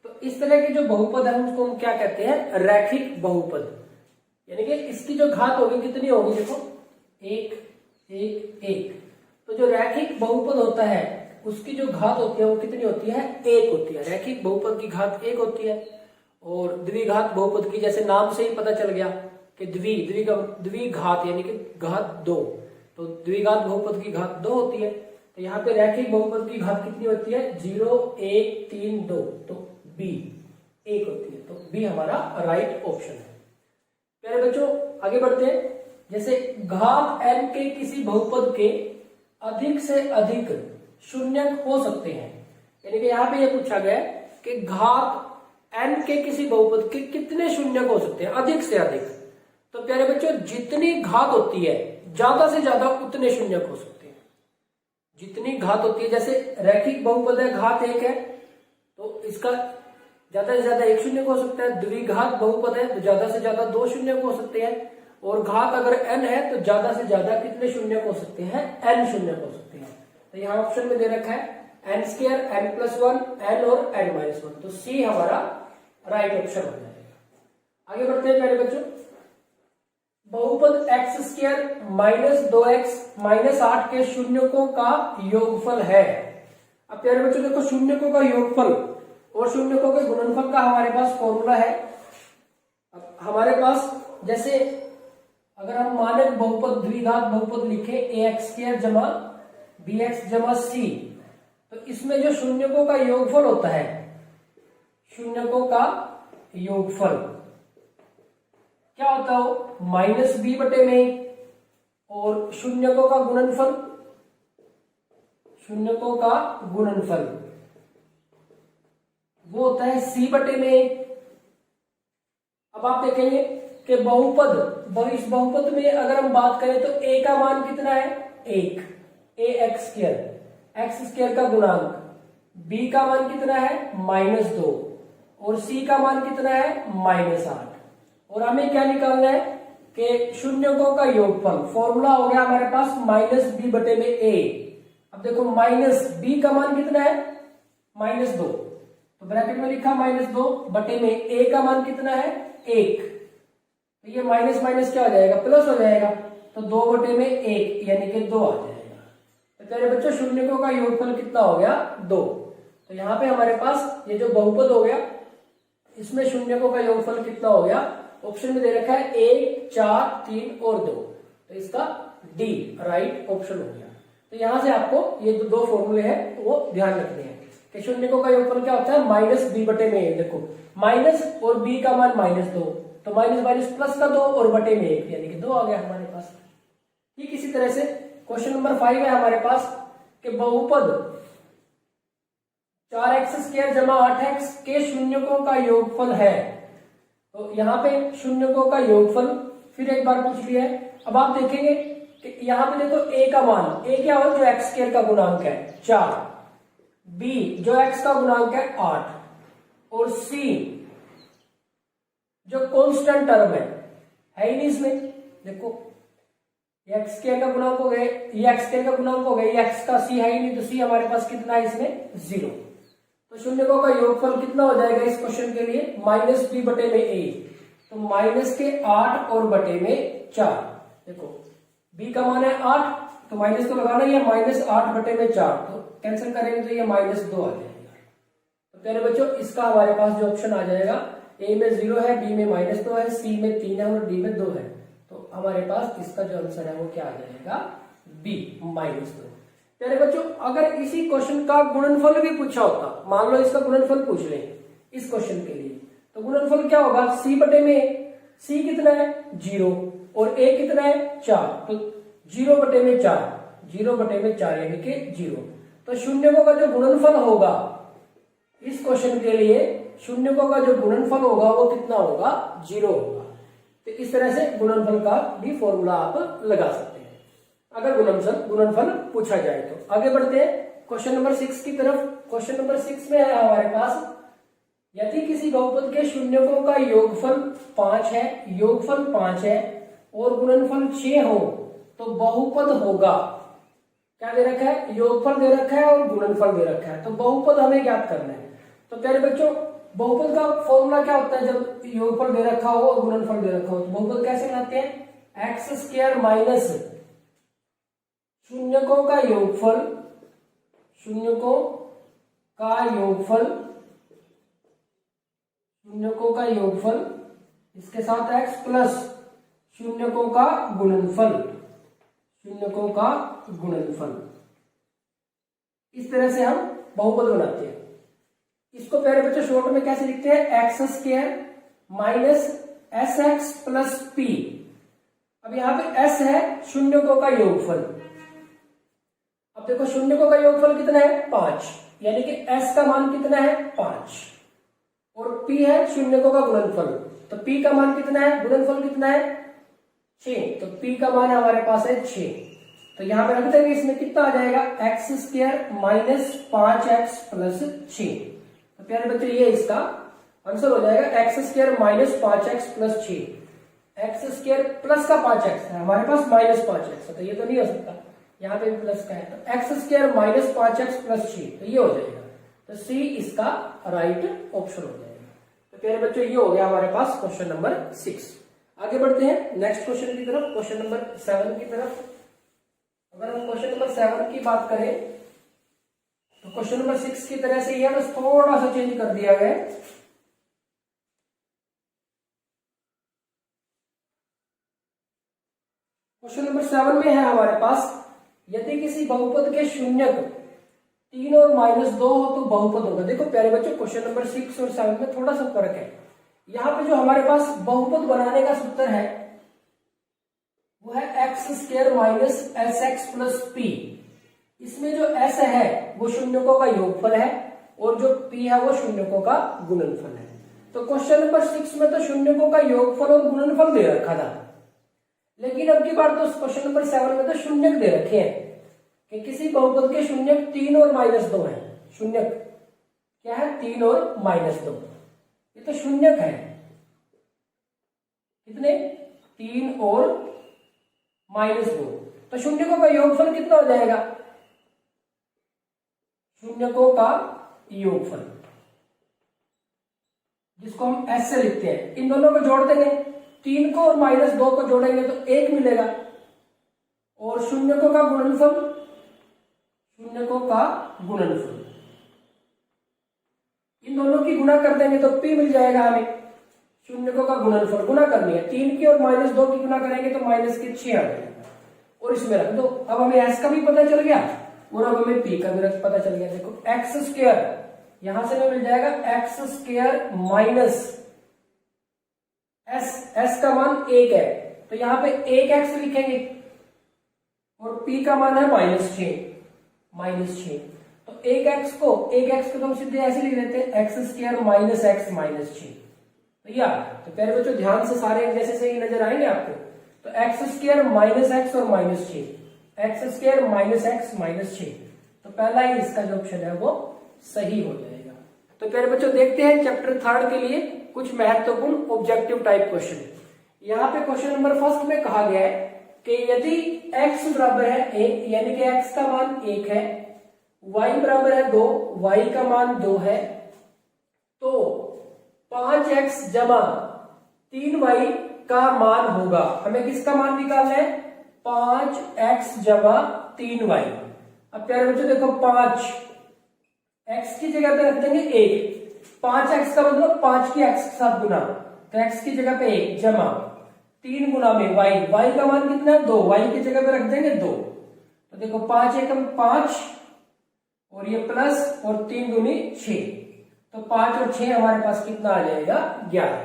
Speaker 1: तो इस तरह के जो बहुपद है उसको हम क्या कहते हैं, रैखिक बहुपद। यानी कि इसकी जो घात होगी कितनी होगी, देखो 1 1 1। तो जो रैखिक बहुपद होता है उसकी जो घात होती है वो कितनी होती है, 1 होती है। रैखिक बहुपद की घात 1 होती है। और द्विघात बहुपद की, जैसे नाम से ही पता चल गया कि द्विघात यानी कि घात 2, तो द्विघात बहुपद की घात 2 होती है। तो यहाँ पे रैखिक बहुपद की घात कितनी होती है? 0 1 3 2, तो बी 1 होती है। तो बी हमारा राइट ऑप्शन है। प्यारे बच्चों आगे बढ़ते हैं। जैसे घात n के किसी बहुपद के अधिक से अधिक शून्यक हो सकते हैं, यानी कि यहाँ पे ये पूछा गया है कि घात n के किसी बहुपद के कितने शून्यक हो सकते हैं, अधिक से अधिक। तो प्यारे बच्चों जितनी घात होती है ज्यादा से ज्यादा उतने शून्यक हो सकते हैं। जितनी घात होती है, जैसे रैखिक बहुपद है, घात 1 है, तो इसका ज्यादा से ज्यादा 1 शून्यक हो सकता है। द्विघात बहुपद है तो ज्यादा से ज्यादा 2 शून्यक हो सकते हैं। और घात अगर n है तो ज्यादा से ज्यादा कितने शून्यक हो सकते हैं? n शून्यक हो सकते हैं। तो यहाँ ऑप्शन में दे रखा है n2, n+1, n और n-1। तो सी हमारा राइट ऑप्शन हो जाएगा। आगे बढ़ते हैं प्यारे बच्चों। बहुपद x² - 2x - 8 के शून्यकों का योगफल है। अब प्यारे बच्चों देखो, शून्यकों का योगफल और शून्यकों के गुणनफल का हमारे पास फॉर्मूला है। अब हमारे पास जैसे अगर हम माने बहुपद द्विघात बहुपद लिखे ax² - bx - c, तो इसमें जो शून्यकों का योगफल होता है, शून्यकों का योगफल क्या होता है? -b बटे में, और शून्यकों का गुणनफल, शून्यकों का गुणनफल वो होता है c बटे में। अब आप देखेंगे कि बहुपद, इस बहुपद में अगर हम बात करें तो a का मान कितना है? 1, ax², x² का गुणांक, b का मान कितना है? -2, और c का मान कितना है? -8। और हमें क्या निकालना है कि शून्यकों का योगफल। फॉर्मूला हो गया हमारे पास -b बटे में a। अब देखो -b का मान कितना है? -2, तो ब्रैकेट में लिखा -2 बटे में a का मान कितना है? 1। तो ये माइनस माइनस क्या हो जाएगा? प्लस हो जाएगा। तो 2 बटे में 1 यानी कि 2 आ जाएगा। तो प्यारे बच्चों शून्यकों का योगफल कितना हो गया? 2। तो यहाँ पे हमारे पास ये जो बहुपद हो गया, इसमें शून्यकों का योगफल कितना हो गया? ऑप्शन में दे रखा है 1 4 3 और 2, तो इसका डी राइट ऑप्शन हो गया। तो यहां से आपको ये जो 2 फॉर्मूले हैं वो ध्यान रखने हैं कि शून्यकों का योगफल क्या होता है? -b बटे में। देखो माइनस और b का मान -2, तो माइनस माइनस प्लस का 2 और बटे में 1 यानी कि 2 आ गया हमारे पास। ठीक इसी तरह से क्वेश्चन नंबर 5 है हमारे पास कि बहुपद 4x² - 8x के शून्यकों का योगफल है। तो यहाँ पे शून्यकों का योगफल फिर एक बार पूछ लिया है। अब आप देखेंगे कि यहाँ पे देखो a का मान, a क्या हो? जो x² का गुणांक है 4, b जो x का गुणांक है 8, और c जो कांस्टेंट टर्म है ही नहीं इसमें। देखो x² का गुणांक हो गए, ये x² का गुणांक हो गया, ये x का c है ही नहीं, तो c हमारे पास कितना है इसमें? 0। तो शून्यकों का योगफल कितना हो जाएगा इस क्वेश्चन के लिए? -b बटे में a, तो माइनस के 8 और बटे में 4। देखो b का मान है 8, तो माइनस तो लगाना ही है, -8 बटे में 4, तो कैंसिल करेंगे तो ये -2 आ जाएगा। तो प्यारे बच्चों इसका हमारे पास जो ऑप्शन आ जाएगा, a में 0 है, b में -2 है, c में 3 है और d में 2 है। तो हमारे पास इसका जो आंसर है वो क्या आ जाएगा? b -2। प्यारे बच्चों अगर इसी क्वेश्चन का गुणनफल भी पूछा होता, मान लो इसका गुणनफल पूछ ले इस क्वेश्चन के लिए, तो गुणनफल क्या होगा? c बटे में, c कितना है? 0, और a कितना है? 4, तो 0 बटे में 4, 0 बटे में 4 यानी कि 0। तो शून्यकों का जो गुणनफल होगा इस क्वेश्चन के लिए, शून्यकों का जो गुणनफल होगा वो कितना होगा? 0 होगा। तो इस तरह से गुणनफल का भी फॉर्मूला आप लगा सकते हैं अगर गुणनफल पूछा जाए तो। आगे बढ़ते हैं क्वेश्चन नंबर 6 की तरफ। क्वेश्चन नंबर 6 में है हमारे पास, यदि किसी बहुपद के शून्यकों का योगफल 5 है, योगफल 5 है और गुणनफल 6 हो तो बहुपद होगा। क्या दे रखा है? योगफल दे रखा है और गुणनफल दे रखा है, तो बहुपद हमें ज्ञात करना है। तो प्यारे बच्चों बहुपद का फॉर्मूला क्या होता है? जब योगफल दे रखा हो और गुणनफल दे रखा हो तो बहुपद कैसे बनाते हैं? x² माइनस शून्यकों का योगफल, शून्यकों का योगफल, शून्यकों का योगफल इसके साथ x प्लस शून्यकों का गुणनफल, शून्यकों का गुणनफल। इस तरह से हम बहुपद बनाते हैं। इसको पहले बच्चों शॉर्ट में कैसे लिखते हैं, x square minus S x plus P. अब यहां पे एस है शून्यकों का योगफल। अब देखो शून्यकों का योगफल कितना है, 5, यानी कि एस का मान कितना है, 5, और पी है शून्यकों का गुणनफल। तो पी का मान कितना है, गुणनफल कितना है, 6, तो पी का मान हमारे पास है 6। तो यहां पे रख देंगे, इसमें कितना आ जाएगा, x square minus 5x plus 6। तो प्यारे बच्चों ये इसका आंसर हो जाएगा, x square minus 5x plus 6। X square plus का 5x है, हमारे पास माइनस 5x है, तो ये तो नहीं हो सकता, यहाँ पे भी प्लस का है, तो x square minus 5x plus 6, तो ये हो जाएगा। तो सी इसका राइट ऑप्शन हो जाएगा। तो प्यारे बच्चों ये हो गया हमारे पास क्वेश्चन नंबर 6। आगे बढ़ते हैं नेक्स्ट क्वेश्चन की तरफ, क्वेश्चन नंबर 7 की तरफ। अगर हम क्वेश्चन नंबर 7 की बात करें तो क्वेश्चन नंबर 6 की तरह से ही है, बस थोड़ा सा चेंज कर दिया गया है। क्वेश्चन नंबर 7 में है हमारे पास, यदि किसी बहुपद के शून्यक 3 और -2 हो तो बहुपद होगा। देखो प्यारे बच्चों क्वेश्चन नंबर 6 और 7 में थोड़ा सा फर्क है। यहाँ पे जो हमारे पास बहुपद बनाने का सूत्र है वो है x square minus S x plus P. इसमें जो एस है वो शून्यकों का योगफल है और जो पी है वो शून्यकों का गुणनफल है। तो क्वेश्चन नंबर 6 में तो शून्यकों का योगफल और गुणनफल दे रखा था, लेकिन अब की बार तो क्वेश्चन नंबर 7 में तो शून्यक दे रखे हैं कि किसी बहुपद के शून्यक 3 और -2 है। शून्यक क्या है, 3 और -2, ये तो शून्यक है। कितने, 3 और -2, तो शून्यकों का योगफल कितना हो जाएगा, शून्यकों का योगफल जिसको हम एस से लिखते हैं, इन दोनों को जोड़ देंगे, 3 को और -2 को जोड़ेंगे तो 1 मिलेगा, और शून्यकों का गुणनफल, शून्यकों का गुणनफल इन दोनों की गुणा कर देंगे तो p मिल जाएगा हमें। शून्यकों का गुणनफल गुणा करनी है, 3 की और -2 की गुणा करेंगे तो माइनस के 6 आ जाएगा, और इसमें रख दो। अब हमें s का भी पता चल गया और अब हमें p का भी पता चल गया। देखो एक्स स्क्वायर, यहां से हमें मिल जाएगा एक्स स्क्वायर माइनस s का मान 1 है, तो यहां पे 1x लिखेंगे, और p का मान है -6, तो 1x को तो हम सीधे ऐसे लिख देते हैं, x square minus x minus 6। तो यार तो पहले बच्चों ध्यान से सारे जैसे सही नजर आएंगे आपको। तो एक्स स्क्वायर माइनस एक्स और -6, x square minus x minus 6, तो पहला ही इसका जो ऑप्शन है वो सही हो जाएगा। तो पहले बच्चों देखते हैं चैप्टर 3 के लिए कुछ महत्वपूर्ण ऑब्जेक्टिव टाइप क्वेश्चन। यहाँ पे क्वेश्चन नंबर 1 में कहा गया है कि यदि x बराबर है 1, यानी कि x का मान 1 है, y बराबर है 2, y का मान 2 है, तो 5x जमा 3y का मान होगा। हमें किसका मान निकालना है, 5x जमा 3y। अब प्यारे बच्चों देखो 5 x की जगह पे रख देंगे 1, 5x का मतलब 5 की x के साथ गुना, तो x की जगह पे 1 जमा 3 गुना में y का मान कितना है 2, y की जगह पे रख देंगे 2। तो देखो 5 एकम 5 और ये प्लस और 3 दूनी 6, तो 5 और 6 हमारे पास कितना आ जाएगा 11।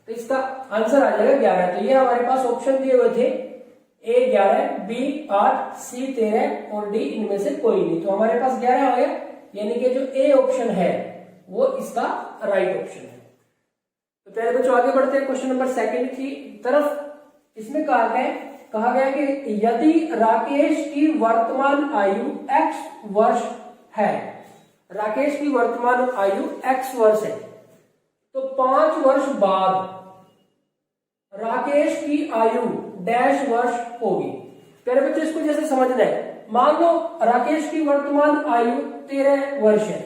Speaker 1: तो इसका आंसर आ जाएगा 11। तो ये हमारे पास ऑप्शन दिए हुए थे, A 11, B 8, C 13 और D इनमें से कोई नहीं, तो हमारे पास 11 हो गया, यानी कि जो A ऑप्शन है वो इसका राइट ऑप्शन है। तो पहले बच्चों आगे बढ़ते हैं क्वेश्चन नंबर 2 की तरफ। इसमें कहा गया कि यदि राकेश की वर्तमान आयु x वर्ष है, राकेश की वर्तमान आयु x वर्ष है, तो 5 वर्ष बाद राकेश की आयु डैश वर्ष होगी। प्यारे बच्चों इसको जैसे समझना है, मान लो राकेश की वर्तमान आयु 13 वर्ष है,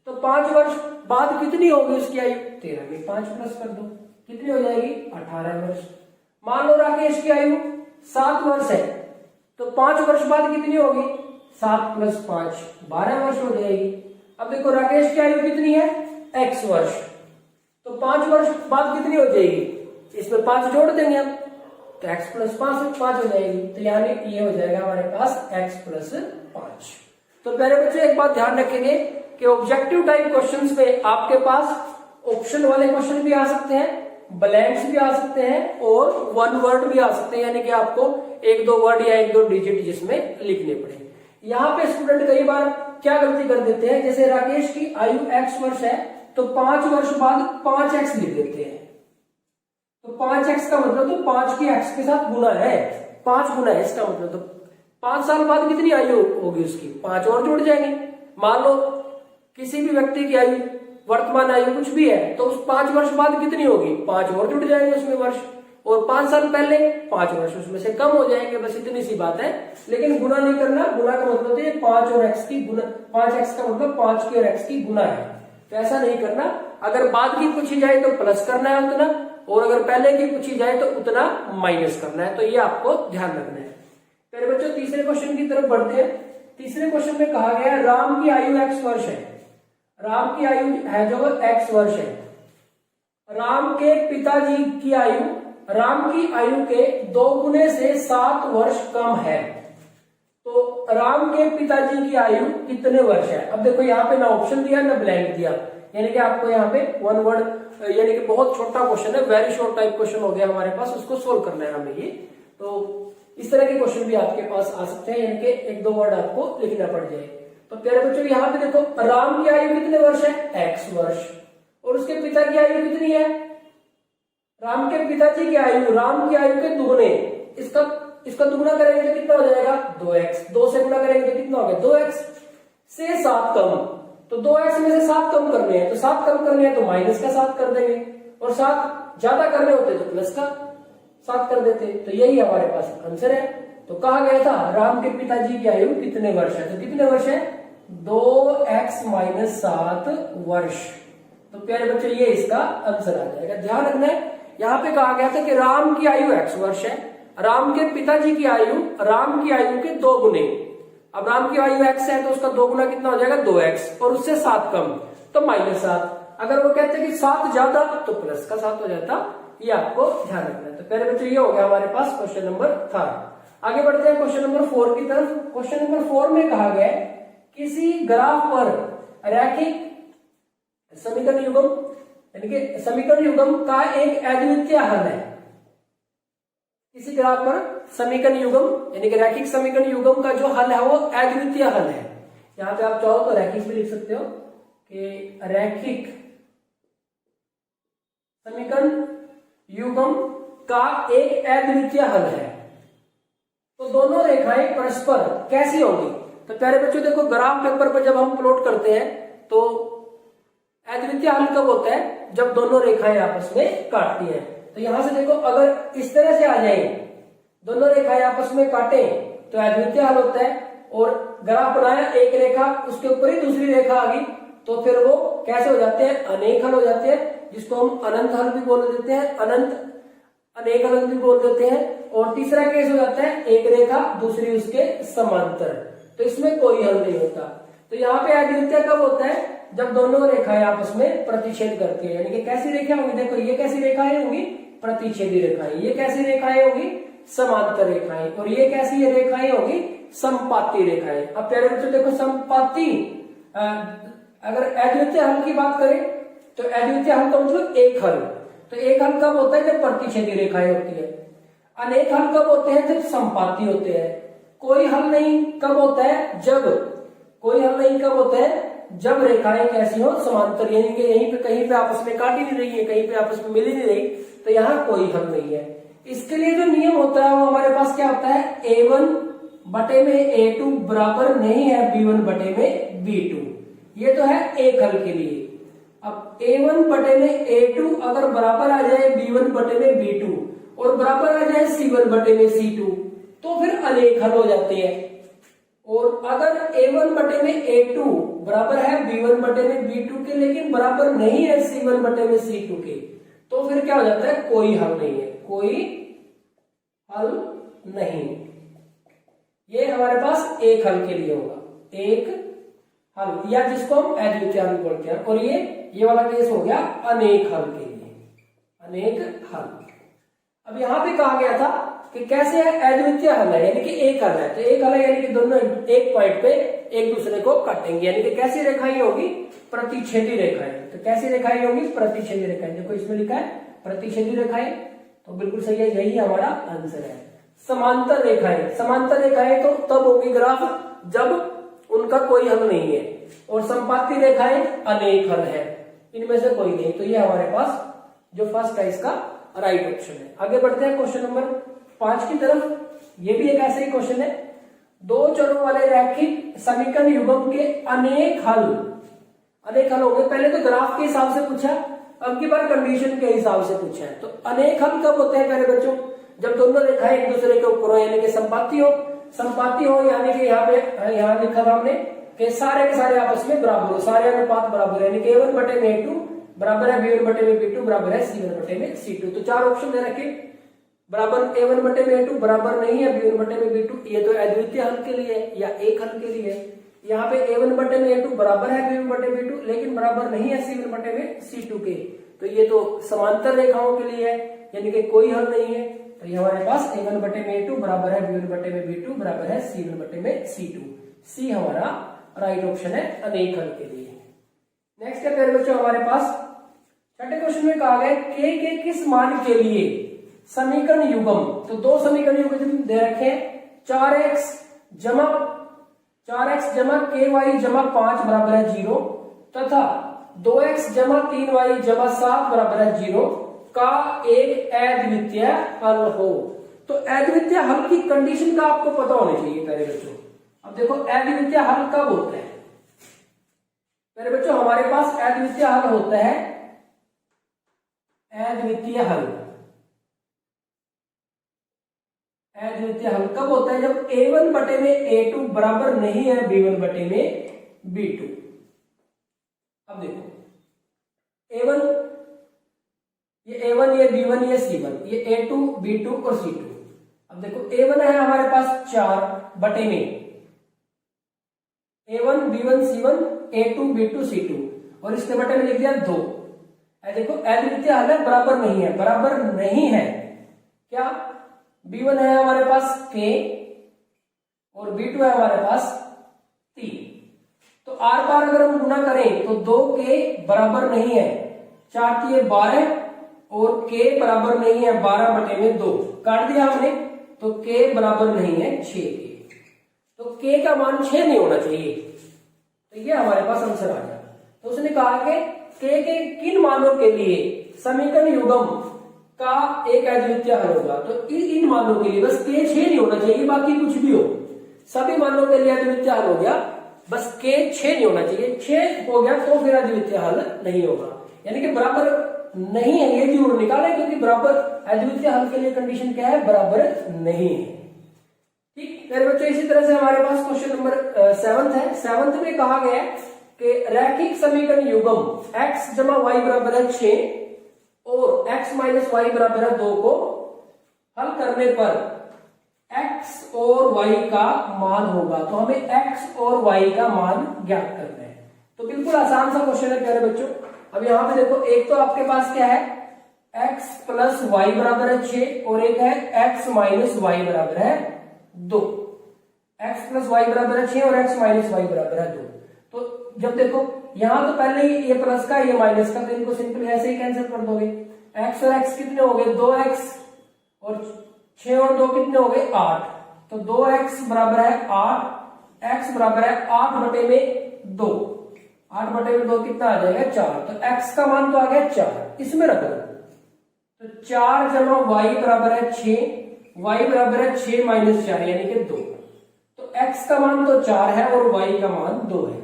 Speaker 1: तो 5 वर्ष बाद कितनी होगी उसकी आयु, 13 में 5 प्लस कर दो, कितनी हो जाएगी 18 वर्ष। मान लो राकेश की आयु 7 वर्ष है, तो 5 वर्ष बाद कितनी होगी, 7 प्लस 5 12 वर्ष हो जाएगी। अब देखो राकेश की आयु कितनी है x वर्ष, तो 5 वर्ष बाद कितनी हो जाएगी, इसमें 5 जोड़ देंगे हम, तो x प्लस 5 हो जाएगी, तो यानी ये हो जाएगा हमारे पास x प्लस 5। तो पहले बच्चों एक बात ध्यान रखेंगे कि ऑब्जेक्टिव टाइप क्वेश्चंस में आपके पास ऑप्शन वाले क्वेश्चन भी आ सकते हैं, ब्लैंक्स भी आ सकते हैं और वन वर्ड भी आ सकते हैं, यानी कि आपको एक दो वर्ड या एक दो डिजिट जिसमें लिखने पड़े। यहाँ पे स्टूडेंट कई बार क्या गलती कर देते हैं, जैसे राकेश की आयु x वर्ष है तो 5 वर्ष बाद 5x लिख देते हैं। तो 5x का मतलब तो 5 की x के साथ गुना है, 5 गुना है इसका मतलब। तो 5 साल बाद कितनी आयु होगी उसकी, 5 और जुड़ जाएंगे। मान लो किसी भी व्यक्ति की आयु, वर्तमान आयु कुछ भी है, तो उस 5 वर्ष बाद कितनी होगी, 5 और जुड़ जाएंगे उसमें वर्ष, और 5 साल पहले 5 वर्ष उसमें से कम हो जाएंगे। बस इतनी सी बात है, लेकिन गुना नहीं करना। गुना का मतलब है 5 और x की गुना, 5x का मतलब 5 की और x की गुना है, तो ऐसा नहीं करना। अगर बाद की पूछी जाए तो प्लस करना है उतना, और अगर पहले की पूछी जाए तो उतना माइनस करना है। तो ये आपको ध्यान रखना है। पहले बच्चों तीसरे क्वेश्चन की तरफ बढ़ते हैं। तीसरे क्वेश्चन में कहा गया राम की आयु x वर्ष है, राम की आयु है जो x वर्ष है। राम के पिताजी की आयु राम की आयु के 2 गुने से 7 वर्ष कम है, तो राम के पिताजी की आयु कितने वर्ष है। अब देखो यहाँ पे ना ऑप्शन दिया ना ब्लैंक दिया, यानी कि आपको यहाँ पे वन वर्ड, यानी कि बहुत छोटा क्वेश्चन है, वेरी शॉर्ट टाइप क्वेश्चन हो गया हमारे पास, उसको सोल्व करना है हमें ये। तो इस तरह के क्वेश्चन भी आपके पास आ सकते हैं, यानी कि एक दो वर्ड आपको लिखना पड़ जाए। तो प्यारे बच्चों यहाँ पे देखो राम की आयु कितने वर्ष है, x वर्ष, और उसके पिता की आयु कितनी है, राम के पिताजी की आयु राम की आयु के दुगने, इसका दुगना करेंगे तो कितना हो जाएगा 2x, 2 से गुना करेंगे तो कितना हो गया 2x से 7 कम, तो 2x में से 7 कम करने हैं, तो 7 कम करने हैं तो माइनस का 7 कर देंगे, और 7 ज्यादा करने होते तो प्लस का 7 कर देते। तो यही हमारे पास आंसर है। तो कहा गया था राम के पिताजी की आयु कितने वर्ष है, तो कितने वर्ष है 2x माइनस 7 वर्ष। तो प्यारे बच्चों ये इसका आंसर आ जाएगा। ध्यान रखना है यहाँ पे कहा गया था कि राम की आयु x वर्ष है, राम के पिताजी की आयु राम की आयु के 2 गुने। अब राम की आयु x है तो उसका 2 गुना कितना हो जाएगा 2x, और उससे 7 कम तो माइनस 7। अगर वो कहते हैं कि 7 ज्यादा तो प्लस का 7 हो जाता। ये आपको ध्यान रखना है। तो पहले बच्चों ये हो गया हमारे पास क्वेश्चन नंबर 3। आगे बढ़ते हैं क्वेश्चन नंबर 4 की तरफ। क्वेश्चन नंबर 4 में कहा गया है किसी ग्राफ पर रैखिक समीकरण युग्म, यानी कि समीकरण युग्म का एक अद्वितीय हल है। किसी ग्राफ पर समीकरण युग्म यानी कि रैखिक समीकरण युग्म का जो हल है वो अद्वितीय हल है। यहां पे आप चाहो तो रैखिक भी लिख सकते हो कि रैखिक समीकरण युग्म का एक अद्वितीय हल है। तो दोनों रेखाएं परस्पर कैसी होंगी। तो प्यारे बच्चों देखो ग्राफ पेपर पर जब हम प्लॉट करते हैं तो अद्वितीय हल कब होता है, जब दोनों रेखाएं आपस में काटती हैं। तो यहां से देखो अगर इस तरह से आ जाए, दोनों रेखाएं आपस में काटे तो अद्वितीय हल होता है। और ग्राफ बनाया एक रेखा उसके ऊपर ही दूसरी रेखा आ गई तो फिर वो कैसे हो जाते हैं, अनेक हल हो जाते हैं, जिसको हम अनंत हल भी बोल देते हैं, अनेक हल भी बोल देते हैं। और तीसरा केस हो जाता है एक रेखा दूसरी उसके समांतर, तो इसमें कोई हल नहीं होता। तो यहाँ पे अद्वितीय कब होता है, जब दोनों रेखाएं आपस में प्रतिच्छेद करती है। यानी कि कैसी रेखा होगी, देखो ये कैसी रेखाएं होंगी, प्रतिच्छेदी रेखाएं। ये कैसी रेखाएं होगी, समांतर रेखाएं। और ये कैसी रेखाएं होगी, संपाती रेखाएं। अब प्यारे बच्चों देखो संपाती, अगर अद्वितीय हल की बात करें तो अद्वितीय हल का मतलब एक हल। तो एक हल कब होता है, जब प्रतिच्छेदी रेखाएं होती है। अनेक हल कब होते हैं, जब संपाती होते हैं। कोई हल नहीं कब होता है, जब रेखाएं कैसी हो, समांतर, यानी कि यहीं पे कहीं पे आपस में काट ही नहीं रही है, कहीं पे आपस में मिल ही नहीं रही, तो यहाँ कोई हल नहीं है। इसके लिए जो नियम होता है वो हमारे पास क्या होता है, A1 बटे में A2 बराबर नहीं है B1 बटे में B2। ये तो है एक हल के लिए। अब A1 बटे में A2 अगर बराबर आ जाए B1 बटे में B2 और बराबर आ जाए C1 बटे में C2 तो फिर अनेक हल हो जाते हैं। और अगर A1 बटे में A2 बराबर है B1 बटे में B2 के लेकिन बराबर नहीं है C1 बटे में C2 के, तो फिर क्या हो जाता है, कोई हल नहीं है, कोई हल नहीं। ये हमारे पास एक हल के लिए होगा, एक हल, या जिसको हम अद्वितीय हल बोलते हैं। और ये वाला केस हो गया अनेक हल के लिए, अनेक हल। अब यहाँ पे कहा गया था कि कैसे है अद्वितीय हल है, यानी कि एक हल है, तो एक हल है यानी कि दोनों एक पॉइंट पे एक दूसरे को काटेंगे, यानी कि कैसी रेखाएं होगी, प्रतिच्छेदी रेखाएं। तो कैसी रेखाएं होगी, प्रतिच्छेदी रेखाएं। देखो इसमें लिखा है प्रतिच्छेदी रेखाएं, तो बिल्कुल सही है, यही हमारा आंसर है। समांतर रेखाएं, समांतर रेखाएं तो तब होगी ग्राफ जब उनका कोई हल नहीं है, और संपाती रेखाएं अनेक हल है, इनमें से कोई नहीं। तो ये हमारे पास जो फर्स्ट है इसका राइट ऑप्शन है। आगे बढ़ते हैं क्वेश्चन नंबर 5 की तरफ। ये भी एक ऐसे ही क्वेश्चन है, दो चरों वाले रैखिक समीकरण युग्म के अनेक हल हो गए। पहले तो ग्राफ के हिसाब से पूछा, अब की बार कंडीशन के हिसाब से पूछा है। तो अनेक हल कब होते हैं प्यारे बच्चों, जब दोनों रेखाएं एक दूसरे के ऊपर हो, यानी कि संपाती हो। संपाती हो यानी कि यहाँ लिखा था हमने कि सारे के सारे आपस में बराबर हो, सारे अनुपात बराबर है, यानी कि A1 बटे में A2 बराबर है B1 बटे में B2 बराबर है C1 बटे में C2। तो चार ऑप्शन दे रखे, बराबर A1 बटे में A2 बराबर नहीं है B1 बटे में B2, ये तो अद्वितीय हल के लिए या एक हल के लिए। यहाँ पे A1 बटे में A2 बराबर है B1 बटे में B2, लेकिन बराबर नहीं है C1 बटे में C2 के, तो ये तो समांतर रेखाओं के लिए है, यानी कि कोई हल नहीं है। तो ये हमारे पास A1 बटे में A2 बराबर है B1 बटे में B2 बराबर है C1 बटे में C2। C हमारा राइट ऑप्शन है अनेक हल के लिए। नेक्स्ट है प्यारे बच्चों हमारे पास छठे क्वेश्चन में कहा गया के किस मान के लिए समीकरण युग्म। तो दो समीकरण युग्म दे रखे हैं, 4x जमा ky जमा 5 बराबर है 0 तथा 2x जमा 3y जमा 7 बराबर है 0 का एक अद्वितीय हल हो। तो अद्वितीय हल की कंडीशन का आपको पता होना चाहिए प्यारे बच्चों। अब देखो अद्वितीय हल कब होता है प्यारे बच्चों, हमारे पास अद्वितीय हल होता है, अद्वितीय हल कब होता है, जब A1 बटे में A2 बराबर नहीं है B1 बटे में B2। अब देखो A1 ये B1 ये C1, ये A2 B2 और C2। अब देखो A1 है हमारे पास 4 बटे में A1 B1 C1 A2 B2 C2, और इसके बटे में लिख दिया 2। देखो अद्वितीय हल है, बराबर नहीं है क्या, B1 है हमारे पास K और B2 है हमारे पास 3। तो आर पार अगर हम गुना करें तो 2K बराबर नहीं है, 4 12 और K बराबर नहीं है 12 बटे में 2, काट दिया हमने, तो K बराबर नहीं है 6K। तो K का मान 6 नहीं होना चाहिए, तो ये हमारे पास आंसर आ गया। तो उसने कहा कि K के किन मानों के लिए समीकरण युग्म का एक अद्वितीय हल होगा। तो इन मानों के लिए बस K 6 नहीं होना चाहिए, बाकी कुछ भी हो, सभी मानों के लिए अद्वितीय हल हो गया, बस K 6 नहीं होना चाहिए। 6 हो गया तो फिर अद्वितीय हल नहीं होगा, यानी कि बराबर नहीं है, ये जरूर निकाले, क्योंकि बराबर अद्वितीय हल के लिए कंडीशन क्या है, बराबर नहीं है। ठीक मेरे बच्चों, इसी तरह से हमारे पास क्वेश्चन नंबर 7 है। 7 में कहा गया है कि रैखिक समीकरण युग्म x जमा y बराबर है 6 और x माइनस वाई बराबर है 2 को हल करने पर x और y का मान होगा। तो हमें x और y का मान ज्ञात करना है। तो बिल्कुल आसान सा क्वेश्चन है प्यारे बच्चों। अब यहाँ पे देखो, एक तो आपके पास क्या है, x प्लस वाई बराबर है 6 और एक है x माइनस वाई बराबर है 2। x प्लस वाई बराबर है 6 और x माइनस वाई बराबर है 2। तो जब देखो यहां तो पहले ही ये प्लस का ये माइनस का, तो इनको सिंपल ऐसे ही कैंसिल कर दोगे। x और x कितने हो गए, 2x और 6 और 2 कितने हो गए 8। तो 2x बराबर है 8, x बराबर है 8 बटे में 2, 8 बटे में 2 कितना आ जाएगा 4। तो x का मान तो आ गया 4, इसमें रख दो। तो 4 जमा y बराबर है 6, y बराबर है 6 माइनस 4 यानी कि 2। तो x का मान तो 4 है और y का मान 2 है।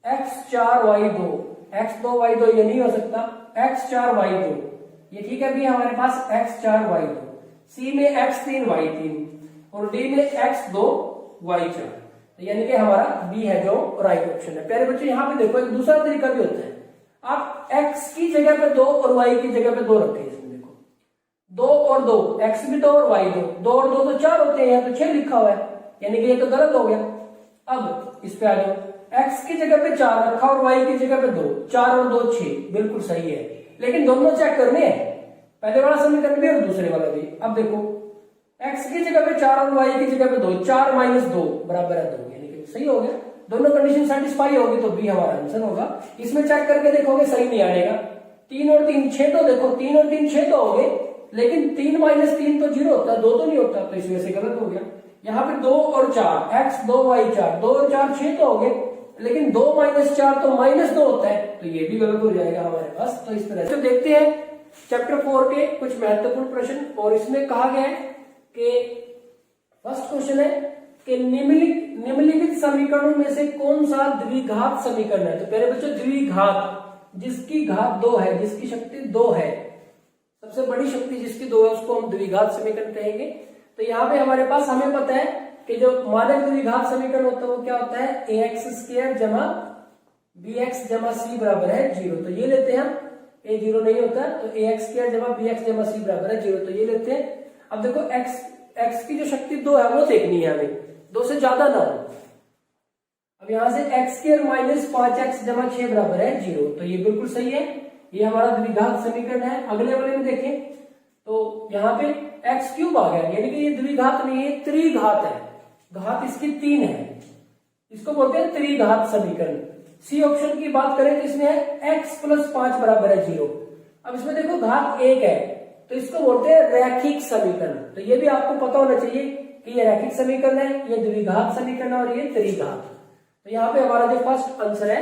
Speaker 1: x 4 y 2, x 2 y 2 ये नहीं हो सकता, x 4 y 2 ये ठीक है भी हमारे पास x 4 y 2, c में x 3 y 3 और d में x 2 y 4, यानी कि हमारा b है जो राइट ऑप्शन है। प्यारे बच्चों यहाँ पे देखो एक दूसरा तरीका भी होता है, आप x की जगह पे 2 और y की जगह पे 2 रखें। इसमें देखो 2 और 2, x भी 2 और y 2, 2 और 2 तो 4 होते हैं, यहाँ तो 6 लिखा हुआ है, यानी कि ये तो गलत हो गया। अब इस पे आ जाओ, x की जगह पे 4 रखा और y की जगह पे 2, 4 और 2 6, बिल्कुल सही है। लेकिन दोनों चेक करने हैं, पहले वाला समीकरण भी और दूसरे वाला भी। अब देखो x की जगह पे 4 और y की जगह पे 2, 4 माइनस 2 बराबर है 2, यानी कि सही हो गया, दोनों कंडीशन सेटिस्फाई होगी तो बी हमारा आंसर होगा। इसमें चेक करके देखोगे सही नहीं आएगा, 3 और 3 6 तो देखो 3 और 3 6 तो हो गए, लेकिन 3 माइनस 3 तो 0 होता है, 2 तो नहीं होता, तो इसमें से गलत हो गया। यहाँ पे 2 और 4 x 2 y 4, 2 और 4 6 तो हो गए, लेकिन 2 माइनस 4 तो माइनस 2 होता है, तो ये भी गलत हो जाएगा हमारे पास। तो इस तरह से देखते हैं चैप्टर 4 के कुछ महत्वपूर्ण प्रश्न, और इसमें कहा गया है कि फर्स्ट क्वेश्चन है कि निम्नलिखित समीकरणों में से कौन सा द्विघात समीकरण है। तो पहले बच्चों द्विघात, जिसकी घात 2 है, जिसकी शक्ति 2 है, सबसे बड़ी शक्ति जिसकी 2 है उसको हम द्विघात समीकरण कहेंगे। तो यहाँ पे हमारे पास हमें पता है कि जो मानक द्विघात समीकरण होता है वो क्या होता है, ax² जमा bx जमा c बराबर है 0। तो ये लेते हैं हम, a 0 नहीं होता तो ax² जमा bx जमा c बराबर है 0, तो ये लेते हैं। अब देखो x की जो शक्ति 2 है वो देखनी है हमें, 2 से ज्यादा ना हो। अब यहां से x² माइनस 5x जमा 6 बराबर है 0, तो ये बिल्कुल सही है, ये हमारा द्विघात समीकरण है। अगले वाले में देखें तो यहाँ पे x³ आ गया, यानी कि ये द्विघात नहीं है, त्रिघात है, घात इसकी 3 है, इसको बोलते हैं त्रिघात समीकरण। सी ऑप्शन की बात करें तो इसमें है x प्लस 5 बराबर है 0। अब इसमें देखो घात 1 है, तो इसको बोलते हैं रैखिक समीकरण। तो ये भी आपको पता होना चाहिए कि ये रैखिक समीकरण है, ये द्विघात समीकरण है और ये त्रिघात। तो यहाँ पे हमारा जो फर्स्ट आंसर है,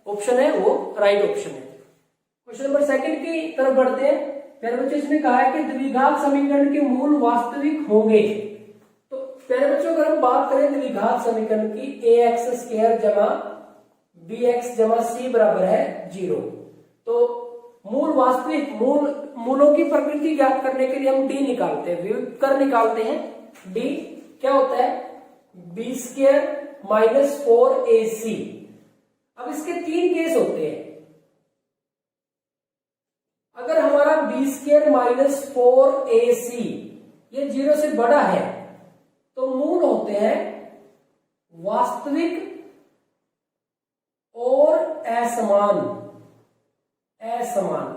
Speaker 1: ऑप्शन है, वो राइट ऑप्शन है। क्वेश्चन नंबर 2 की तरफ बढ़ते हैं। पहले बच्चों इसमें कहा है कि द्विघात समीकरण के मूल वास्तविक होंगे। तो पहले बच्चों अगर हम बात करें द्विघात समीकरण की, ax² जमा bx जमा c बराबर है 0, तो मूल वास्तविक मूलों की प्रकृति ज्ञात करने के लिए हम d निकालते हैं, व्युत्कर निकालते हैं। d क्या होता है, b² माइनस 4ac। अब इसके 3 केस होते हैं। अगर हमारा b² माइनस 4ac ये 0 से बड़ा है तो मूल होते हैं वास्तविक और असमान,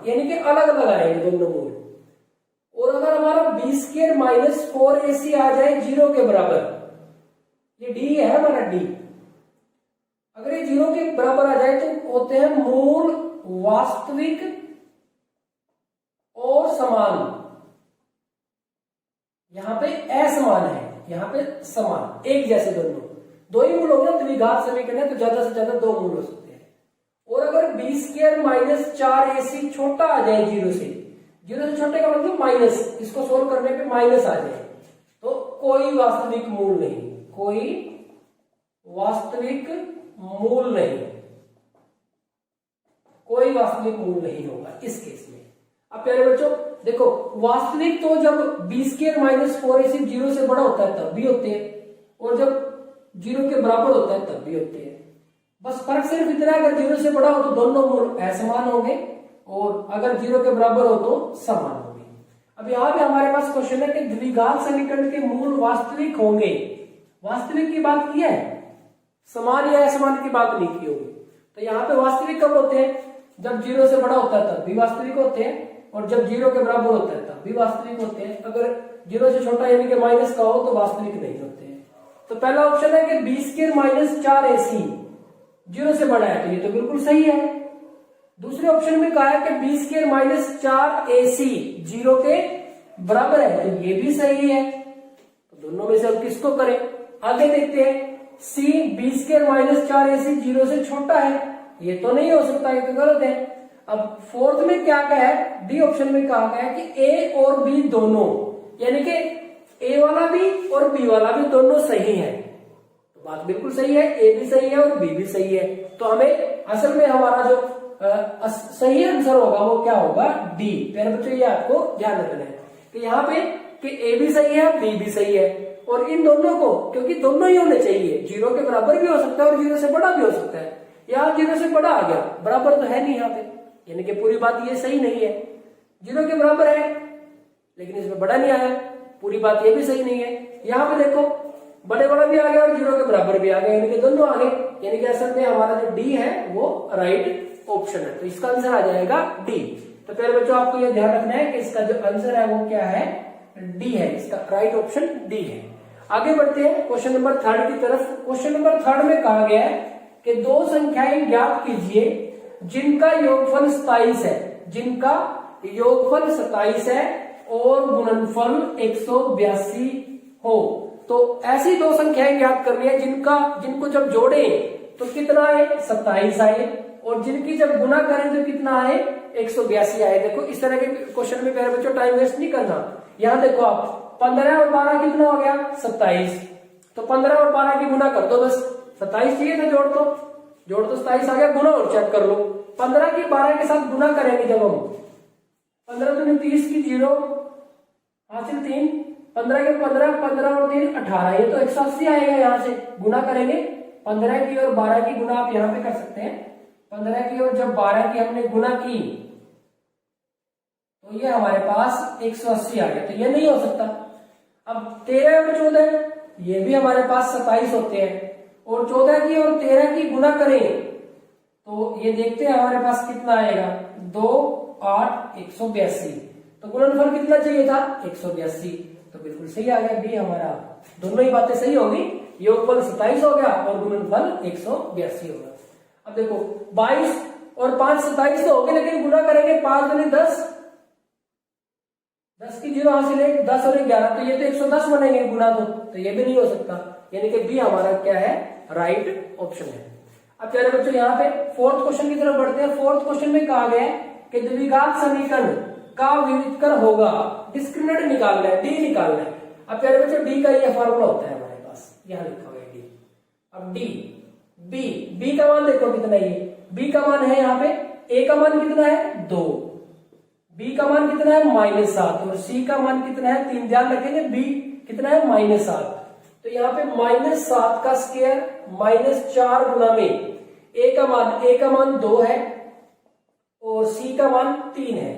Speaker 1: यानी कि अलग अलग आएंगे दोनों मूल। और अगर हमारा b² माइनस 4ac आ जाए 0 के बराबर, ये d है हमारा d, अगर ये 0 के बराबर आ जाए तो होते हैं मूल वास्तविक और समान। यहां पे असमान है, यहां पे समान, एक जैसे दोनों, 2 ही मूल होंगे। द्विघात समीकरण है तो ज्यादा से ज्यादा 2 मूल हो सकते हैं। और अगर b² माइनस 4ac छोटा आ जाए 0 से छोटे का मतलब माइनस, इसको सोल्व करने पे माइनस आ जाए, तो कोई वास्तविक मूल नहीं, कोई वास्तविक मूल नहीं, कोई वास्तविक मूल नहीं होगा इस केस में। अब प्यारे बच्चों देखो, वास्तविक तो जब b² माइनस 4ac 0 से बड़ा होता है तब भी होते हैं, और जब 0 के बराबर होता है तब भी होते हैं। बस फर्क सिर्फ इतना है, अगर 0 से बड़ा हो तो दोनों मूल असमान होंगे, और अगर 0 के बराबर हो तो समान होंगे। अब यहाँ पे हमारे पास क्वेश्चन है कि द्विघात समीकरण के मूल वास्तविक होंगे। वास्तविक की बात की है, समान या असमान की बात नहीं की होगी। तो यहाँ पे वास्तविक कब होते हैं, जब 0 से बड़ा होता है तब भी वास्तविक होते हैं, और जब 0 के बराबर होता है तब भी वास्तविक होते हैं। अगर 0 से छोटा यानी कि माइनस का हो तो वास्तविक नहीं होते हैं। तो पहला ऑप्शन है कि b² माइनस 4ac 0 से बड़ा है, तो ये तो बिल्कुल सही है। दूसरे ऑप्शन में कहा है कि b² माइनस 4ac 0 के बराबर है, तो ये भी सही है। तो दोनों में से हम किसको करें, आगे देखते हैं। c b² माइनस 4ac 0 से छोटा है, ये तो नहीं हो सकता, ये तो गलत है। अब फोर्थ में क्या कहा है, डी ऑप्शन में कहा गया है कि ए और बी दोनों, यानी कि ए वाला भी और बी वाला भी दोनों सही है, तो बात बिल्कुल सही है, ए भी सही है और बी भी सही है। तो हमें असल में हमारा जो सही आंसर होगा वो क्या होगा, डी। प्यारे बच्चों ये आपको ध्यान रखना है कि यहाँ पे कि ए भी सही है बी भी सही है, और इन दोनों को, क्योंकि दोनों ही होने चाहिए, 0 के बराबर भी हो सकता है और 0 से बड़ा भी हो सकता है। यहाँ 0 से बड़ा आ गया, बराबर तो है नहीं यहाँ पे, यानी कि पूरी बात ये सही नहीं है। 0 के बराबर है लेकिन इसमें बड़ा नहीं आया, पूरी बात ये भी सही नहीं है। यहाँ पे देखो बड़े वाला भी आ गया और 0 के बराबर भी आ गया, यानी कि दोनों आ गए, यानी कि असल में हमारा जो डी है वो राइट ऑप्शन है। तो इसका आंसर आ जाएगा डी। तो प्यारे बच्चों आपको यह ध्यान रखना है कि इसका जो आंसर है वो क्या है, डी है, इसका राइट ऑप्शन डी है। आगे बढ़ते हैं क्वेश्चन नंबर 3 की तरफ। क्वेश्चन नंबर 3 में कहा गया है कि दो संख्याएं ज्ञात कीजिए जिनका योगफल 27 है, जिनका योगफल 27 है और गुणनफल 182 हो। तो ऐसी दो संख्याएं ज्ञात करनी है जिनको जब जोड़े तो कितना आए, 27 आए, और जिनकी जब गुना करें तो कितना आए, 182 आए। देखो इस तरह के क्वेश्चन में प्यारे बच्चों टाइम वेस्ट नहीं करना। यहां देखो आप 15 और 12 कितना हो गया, 27। तो 15 और 12 की गुना कर दो, बस 27 चाहिए था, जोड़ तो 27 आ गया, गुना और चेक कर लो। 15 की 12 के साथ गुना करेंगे जब हम 15 दूनी 30 की 0 हासिल 3, 15 के 15, 15 और 3 18, ये तो 180 आएगा। यहां से गुना करेंगे 15 की और 12 की गुना आप यहां पे कर सकते हैं। 15 की और जब 12 की हमने गुना की तो ये हमारे पास 180 आ गया, तो ये नहीं हो सकता। अब 13 और 14 ये भी हमारे पास 27 होते हैं, और 14 की और 13 की गुना करें तो ये देखते हैं हमारे पास कितना आएगा, 2 8 182। तो गुणनफल कितना चाहिए था, 182। तो बिल्कुल सही आ गया बी हमारा, दोनों ही बातें सही होगी। योगफल 27 हो गया और गुणनफल 182 होगा। अब देखो 22 और 5 27 तो हो गए, लेकिन गुना करेंगे 5 दूनी 10, 10 की 0 हासिल 1, 10 और 11, तो ये तो 110 बनेंगे गुना तो ये भी नहीं हो सकता। यानी कि बी हमारा क्या है, राइट ऑप्शन है। अब चलो बच्चों यहाँ पे फोर्थ क्वेश्चन की तरफ बढ़ते हैं। फोर्थ क्वेश्चन में कहा गया है कि द्विघात समीकरण का विविधकर होगा, डिस्क्रिमिनेंट निकालना है, डी निकालना है। अब प्यारे बच्चों डी का ये फॉर्मूला होता है हमारे पास, यहाँ लिखा हुआ है डी। अब डी बी का मान देखो कितना है, ये बी का मान है यहाँ पे, ए का मान कितना है 2, बी का मान कितना है -7 और सी का मान कितना है 3। ध्यान रखेंगे बी कितना है -7, तो यहाँ पे -7 का स्क्वायर -4 गुना में ए का मान 2 है और सी का मान 3 है,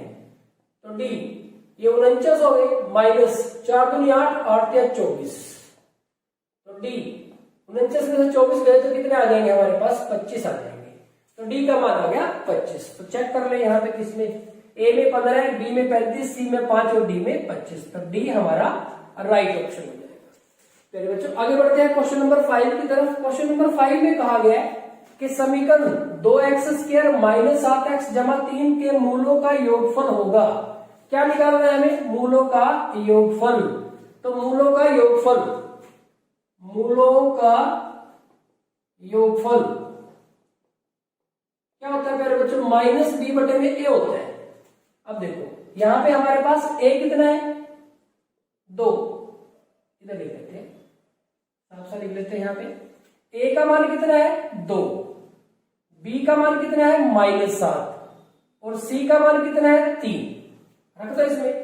Speaker 1: तो डी ये 49 हो गए, -4 दूनी 8, 8 या 24, तो डी 49 में से 24 गए तो कितने आ जाएंगे हमारे पास, 25 आ जाएंगे। तो डी का मान आ गया 25। तो चेक कर ले यहाँ पे किसमें, ए में 15, बी में 35, सी में 5 और डी में 25। तो डी हमारा राइट ऑप्शन हो जाएगा। चलिए बच्चों आगे बढ़ते हैं क्वेश्चन नंबर 5 की तरफ। क्वेश्चन नंबर 5 में कहा गया है कि समीकरण 2x² - 7x जमा 3 के मूलों का योगफल होगा। क्या निकालना है हमें, मूलों का योगफल। तो मूलों का योगफल क्या होता है प्यारे बच्चों, -b बटे में a होता है। अब देखो यहां पे हमारे पास a कितना है 2, इधर लिख लेते हैं, साफ साफ लिख लेते हैं। यहाँ पे a का मान कितना है 2, b का मान कितना है -7 और c का मान कितना है 3। रख दो इसमें,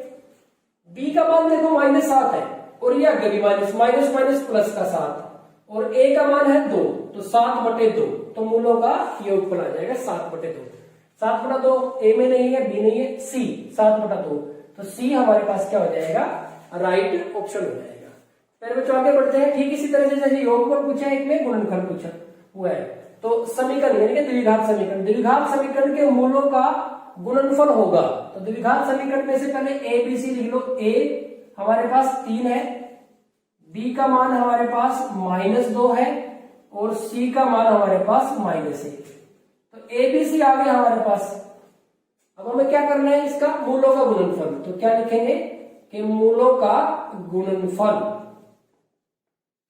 Speaker 1: b का मान देखो -7 है और ये आगे भी माइनस प्लस का 7 और a का मान है 2, तो 7 बटे 2, तो मूलों का योगफल आ जाएगा 7 बटे 2। 7 बटा 2 a में नहीं है, b नहीं है, c 7 बटा 2, तो c हमारे पास क्या हो जाएगा, राइट ऑप्शन हो जाएगा। फिर बच्चों आगे बढ़ते हैं। ठीक इसी तरह से जैसे योगफल पूछा है, एक में गुणनफल पूछा हुआ है, तो समीकरण यानी कि द्विघात समीकरण के मूलों का गुणनफल होगा। तो द्विघात समीकरण में से पहले a b c लिख लो। a हमारे पास 3 है, b का मान हमारे पास -2 है और c का मान हमारे पास -1। तो a b c आ गया हमारे पास। अब हमें क्या करना है, इसका मूलों का गुणनफल। तो क्या लिखेंगे कि मूलों का गुणनफल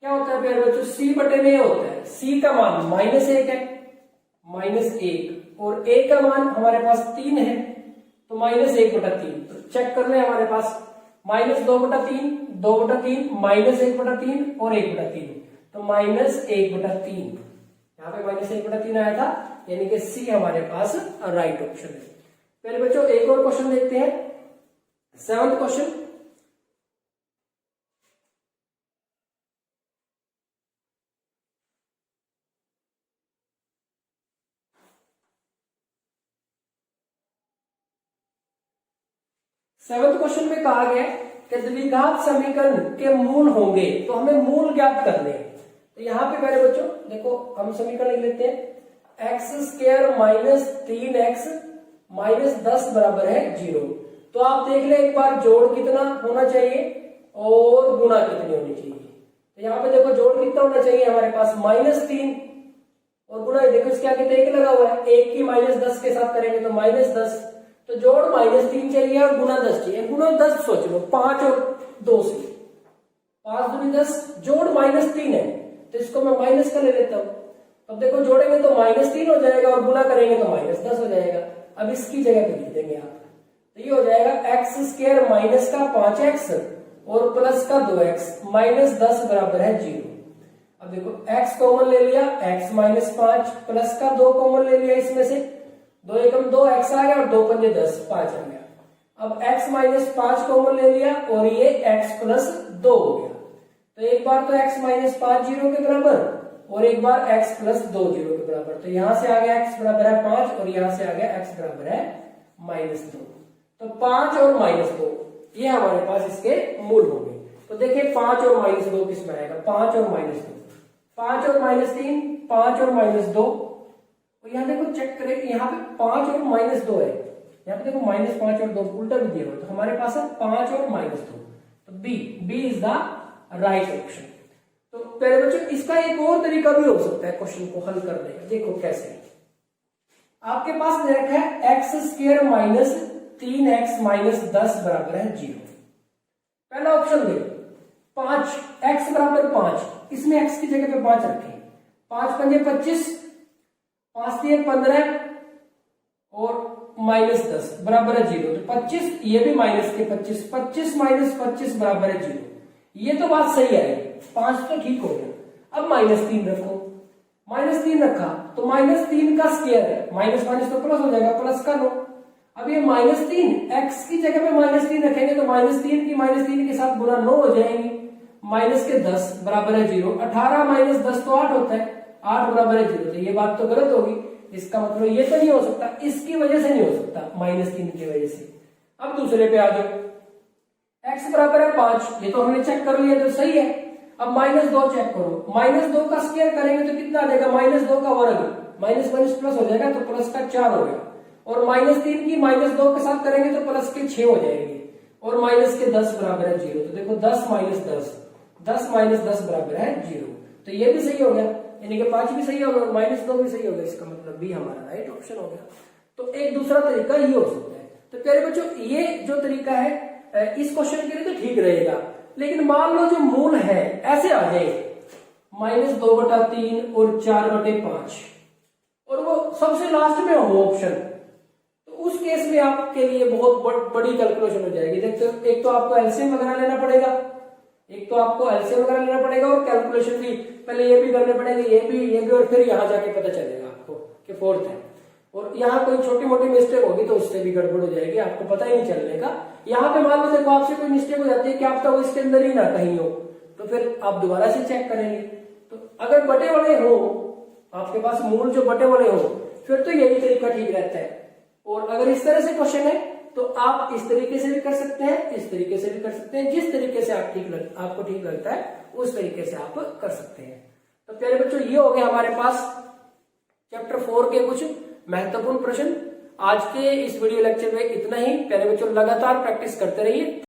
Speaker 1: क्या होता है प्यारे बच्चों, c बटे में होता है। c का मान -1 है, -1 और a का मान हमारे पास 3 है, तो -1 बटा 3। तो चेक कर ले हमारे पास -2 बटा 3, 2 बटा 3, -1 बटा 3 और 1 बटा 3, तो -1 बटा 3। यहाँ पे -1 बटा 3 आया था, यानी कि सी हमारे पास राइट ऑप्शन है। पहले बच्चों एक और क्वेश्चन देखते हैं, 7th क्वेश्चन। सेवंथ क्वेश्चन में कहा गया कि द्विघात समीकरण के मूल होंगे, तो हमें मूल ज्ञात करने हैं। तो यहाँ पे पहले बच्चों देखो हम समीकरण लिख लेते हैं, x² - 3x -10 बराबर है 0। तो आप देख ले एक बार जोड़ कितना होना चाहिए और गुना कितनी होनी चाहिए। तो यहाँ पे देखो जोड़ कितना होना चाहिए हमारे पास -3 और गुना देखो इसके आगे तो 1 लगा हुआ है, 1 की -10 के साथ करेंगे तो -10, तो जोड़ -3 चाहिए और गुना 10 चाहिए। गुना 10 सोच लो 5 और 2 से, 5 दूनी 10, जोड़ -3 है तो इसको मैं माइनस का ले लेता हूं। अब देखो जोड़ेंगे तो -3 हो जाएगा और गुना करेंगे तो -10 हो जाएगा। अब इसकी जगह पे लिख देंगे आप, तो ये हो जाएगा x² माइनस का 5x और प्लस का 2x -10 बराबर है 0। अब देखो x कॉमन ले लिया, x -5 प्लस का 2 कॉमन ले लिया, इसमें से 2 एकम 2 x आ गया और 2 पंजे 10 5 आ गया। अब x -5 कॉमन ले लिया और ये x प्लस 2 हो गया। तो एक बार तो x -5 0 के बराबर और एक बार x प्लस 2 0 के बराबर। तो यहां से आ गया x बराबर है 5 और यहां से आ गया x बराबर है -2। तो 5 और -2 ये हमारे पास इसके मूल होंगे। तो देखिए 5 और -2 किसमें आएगा, 5 और -2, 5 और -3, 5 और -2। तो यहाँ देखो चेक करें, यहाँ पे 5 और -2 है, यहाँ पे देखो -5 और 2 उल्टा भी दिया हुआ, तो हमारे पास है 5 और -2। तो B is the right option. तो पहले बच्चों इसका एक और तरीका भी हो सकता है क्वेश्चन को हल करने का। देखो कैसे, आपके पास दे रखा है x² माइनस 3x -10 बराबर है 0। पहला ऑप्शन देखो 5, x बराबर 5, इसमें x की जगह पे 5 रखें, 5 पंजे 25, 5 3 15 और -10 बराबर है 0। तो 25 ये भी माइनस के 25, 25 -25 बराबर है 0। ये तो बात सही है, 5 तो ठीक हो गया। अब -3 रखो, -3 रखा तो -3 का स्क्वायर है, माइनस तो प्लस हो जाएगा, प्लस का 9। अब ये -3 x की जगह पे -3 रखेंगे तो -3 की -3 के साथ गुना 9 हो जाएंगे, माइनस के 10 बराबर है 0। 18 -10 तो 8 होता है, 8 बराबर है 0। तो ये बात तो गलत होगी, इसका मतलब ये तो नहीं हो सकता, इसकी वजह से नहीं हो सकता, -3 की वजह से। अब दूसरे पे आ जाओ, x बराबर है 5, ये तो हमने चेक कर लिया तो सही है। अब -2 चेक करो, -2 का स्क्वायर करेंगे तो कितना आ जाएगा, -2 का वर्ग, माइनस प्लस हो जाएगा तो प्लस का 4 हो गया, और -3 की -2 के साथ करेंगे तो प्लस के 6 हो जाएंगे, और माइनस के 10 बराबर है 0। तो देखो 10 - 10 बराबर है 0। तो ये भी सही हो गया, यानी कि 5 भी सही हो गया और -2 भी सही हो गया, इसका मतलब बी हमारा राइट ऑप्शन हो गया। तो एक दूसरा तरीका ये हो सकता है। तो प्यारे बच्चों ये जो तरीका है इस क्वेश्चन के लिए तो ठीक रहेगा, लेकिन मान लो जो मूल है ऐसे आ जाए -2/3 और 4/5 और वो सबसे लास्ट में हो ऑप्शन, तो उस केस में आपके लिए बहुत बड़ी कैलकुलेशन हो जाएगी। देखते एक तो आपको एलसीएम वगैरह लेना पड़ेगा, और कैलकुलेशन भी पहले ये भी करने पड़ेंगे, ये भी और फिर यहाँ जाके पता चलेगा आपको कि 4th है। और यहाँ कोई छोटी मोटी मिस्टेक होगी तो उससे भी गड़बड़ हो जाएगी, आपको पता ही नहीं चलने का। यहाँ पे मान लो देखो आपसे कोई मिस्टेक हो जाती है कि आपका वो इसके अंदर ही ना कहीं हो, तो फिर आप दोबारा से चेक करेंगे। तो अगर बटे वाले हो, आपके पास मूल जो बटे वाले हो, फिर तो यही तरीका ठीक रहता है। और अगर इस तरह से क्वेश्चन है तो आप इस तरीके से भी कर सकते हैं, इस तरीके से भी कर सकते हैं, जिस तरीके से आपको ठीक लगता है उस तरीके से आप कर सकते हैं। तो प्यारे बच्चों ये हो गए हमारे पास चैप्टर 4 के कुछ महत्वपूर्ण प्रश्न। आज के इस वीडियो लेक्चर में इतना ही। प्यारे बच्चों लगातार प्रैक्टिस करते रहिए।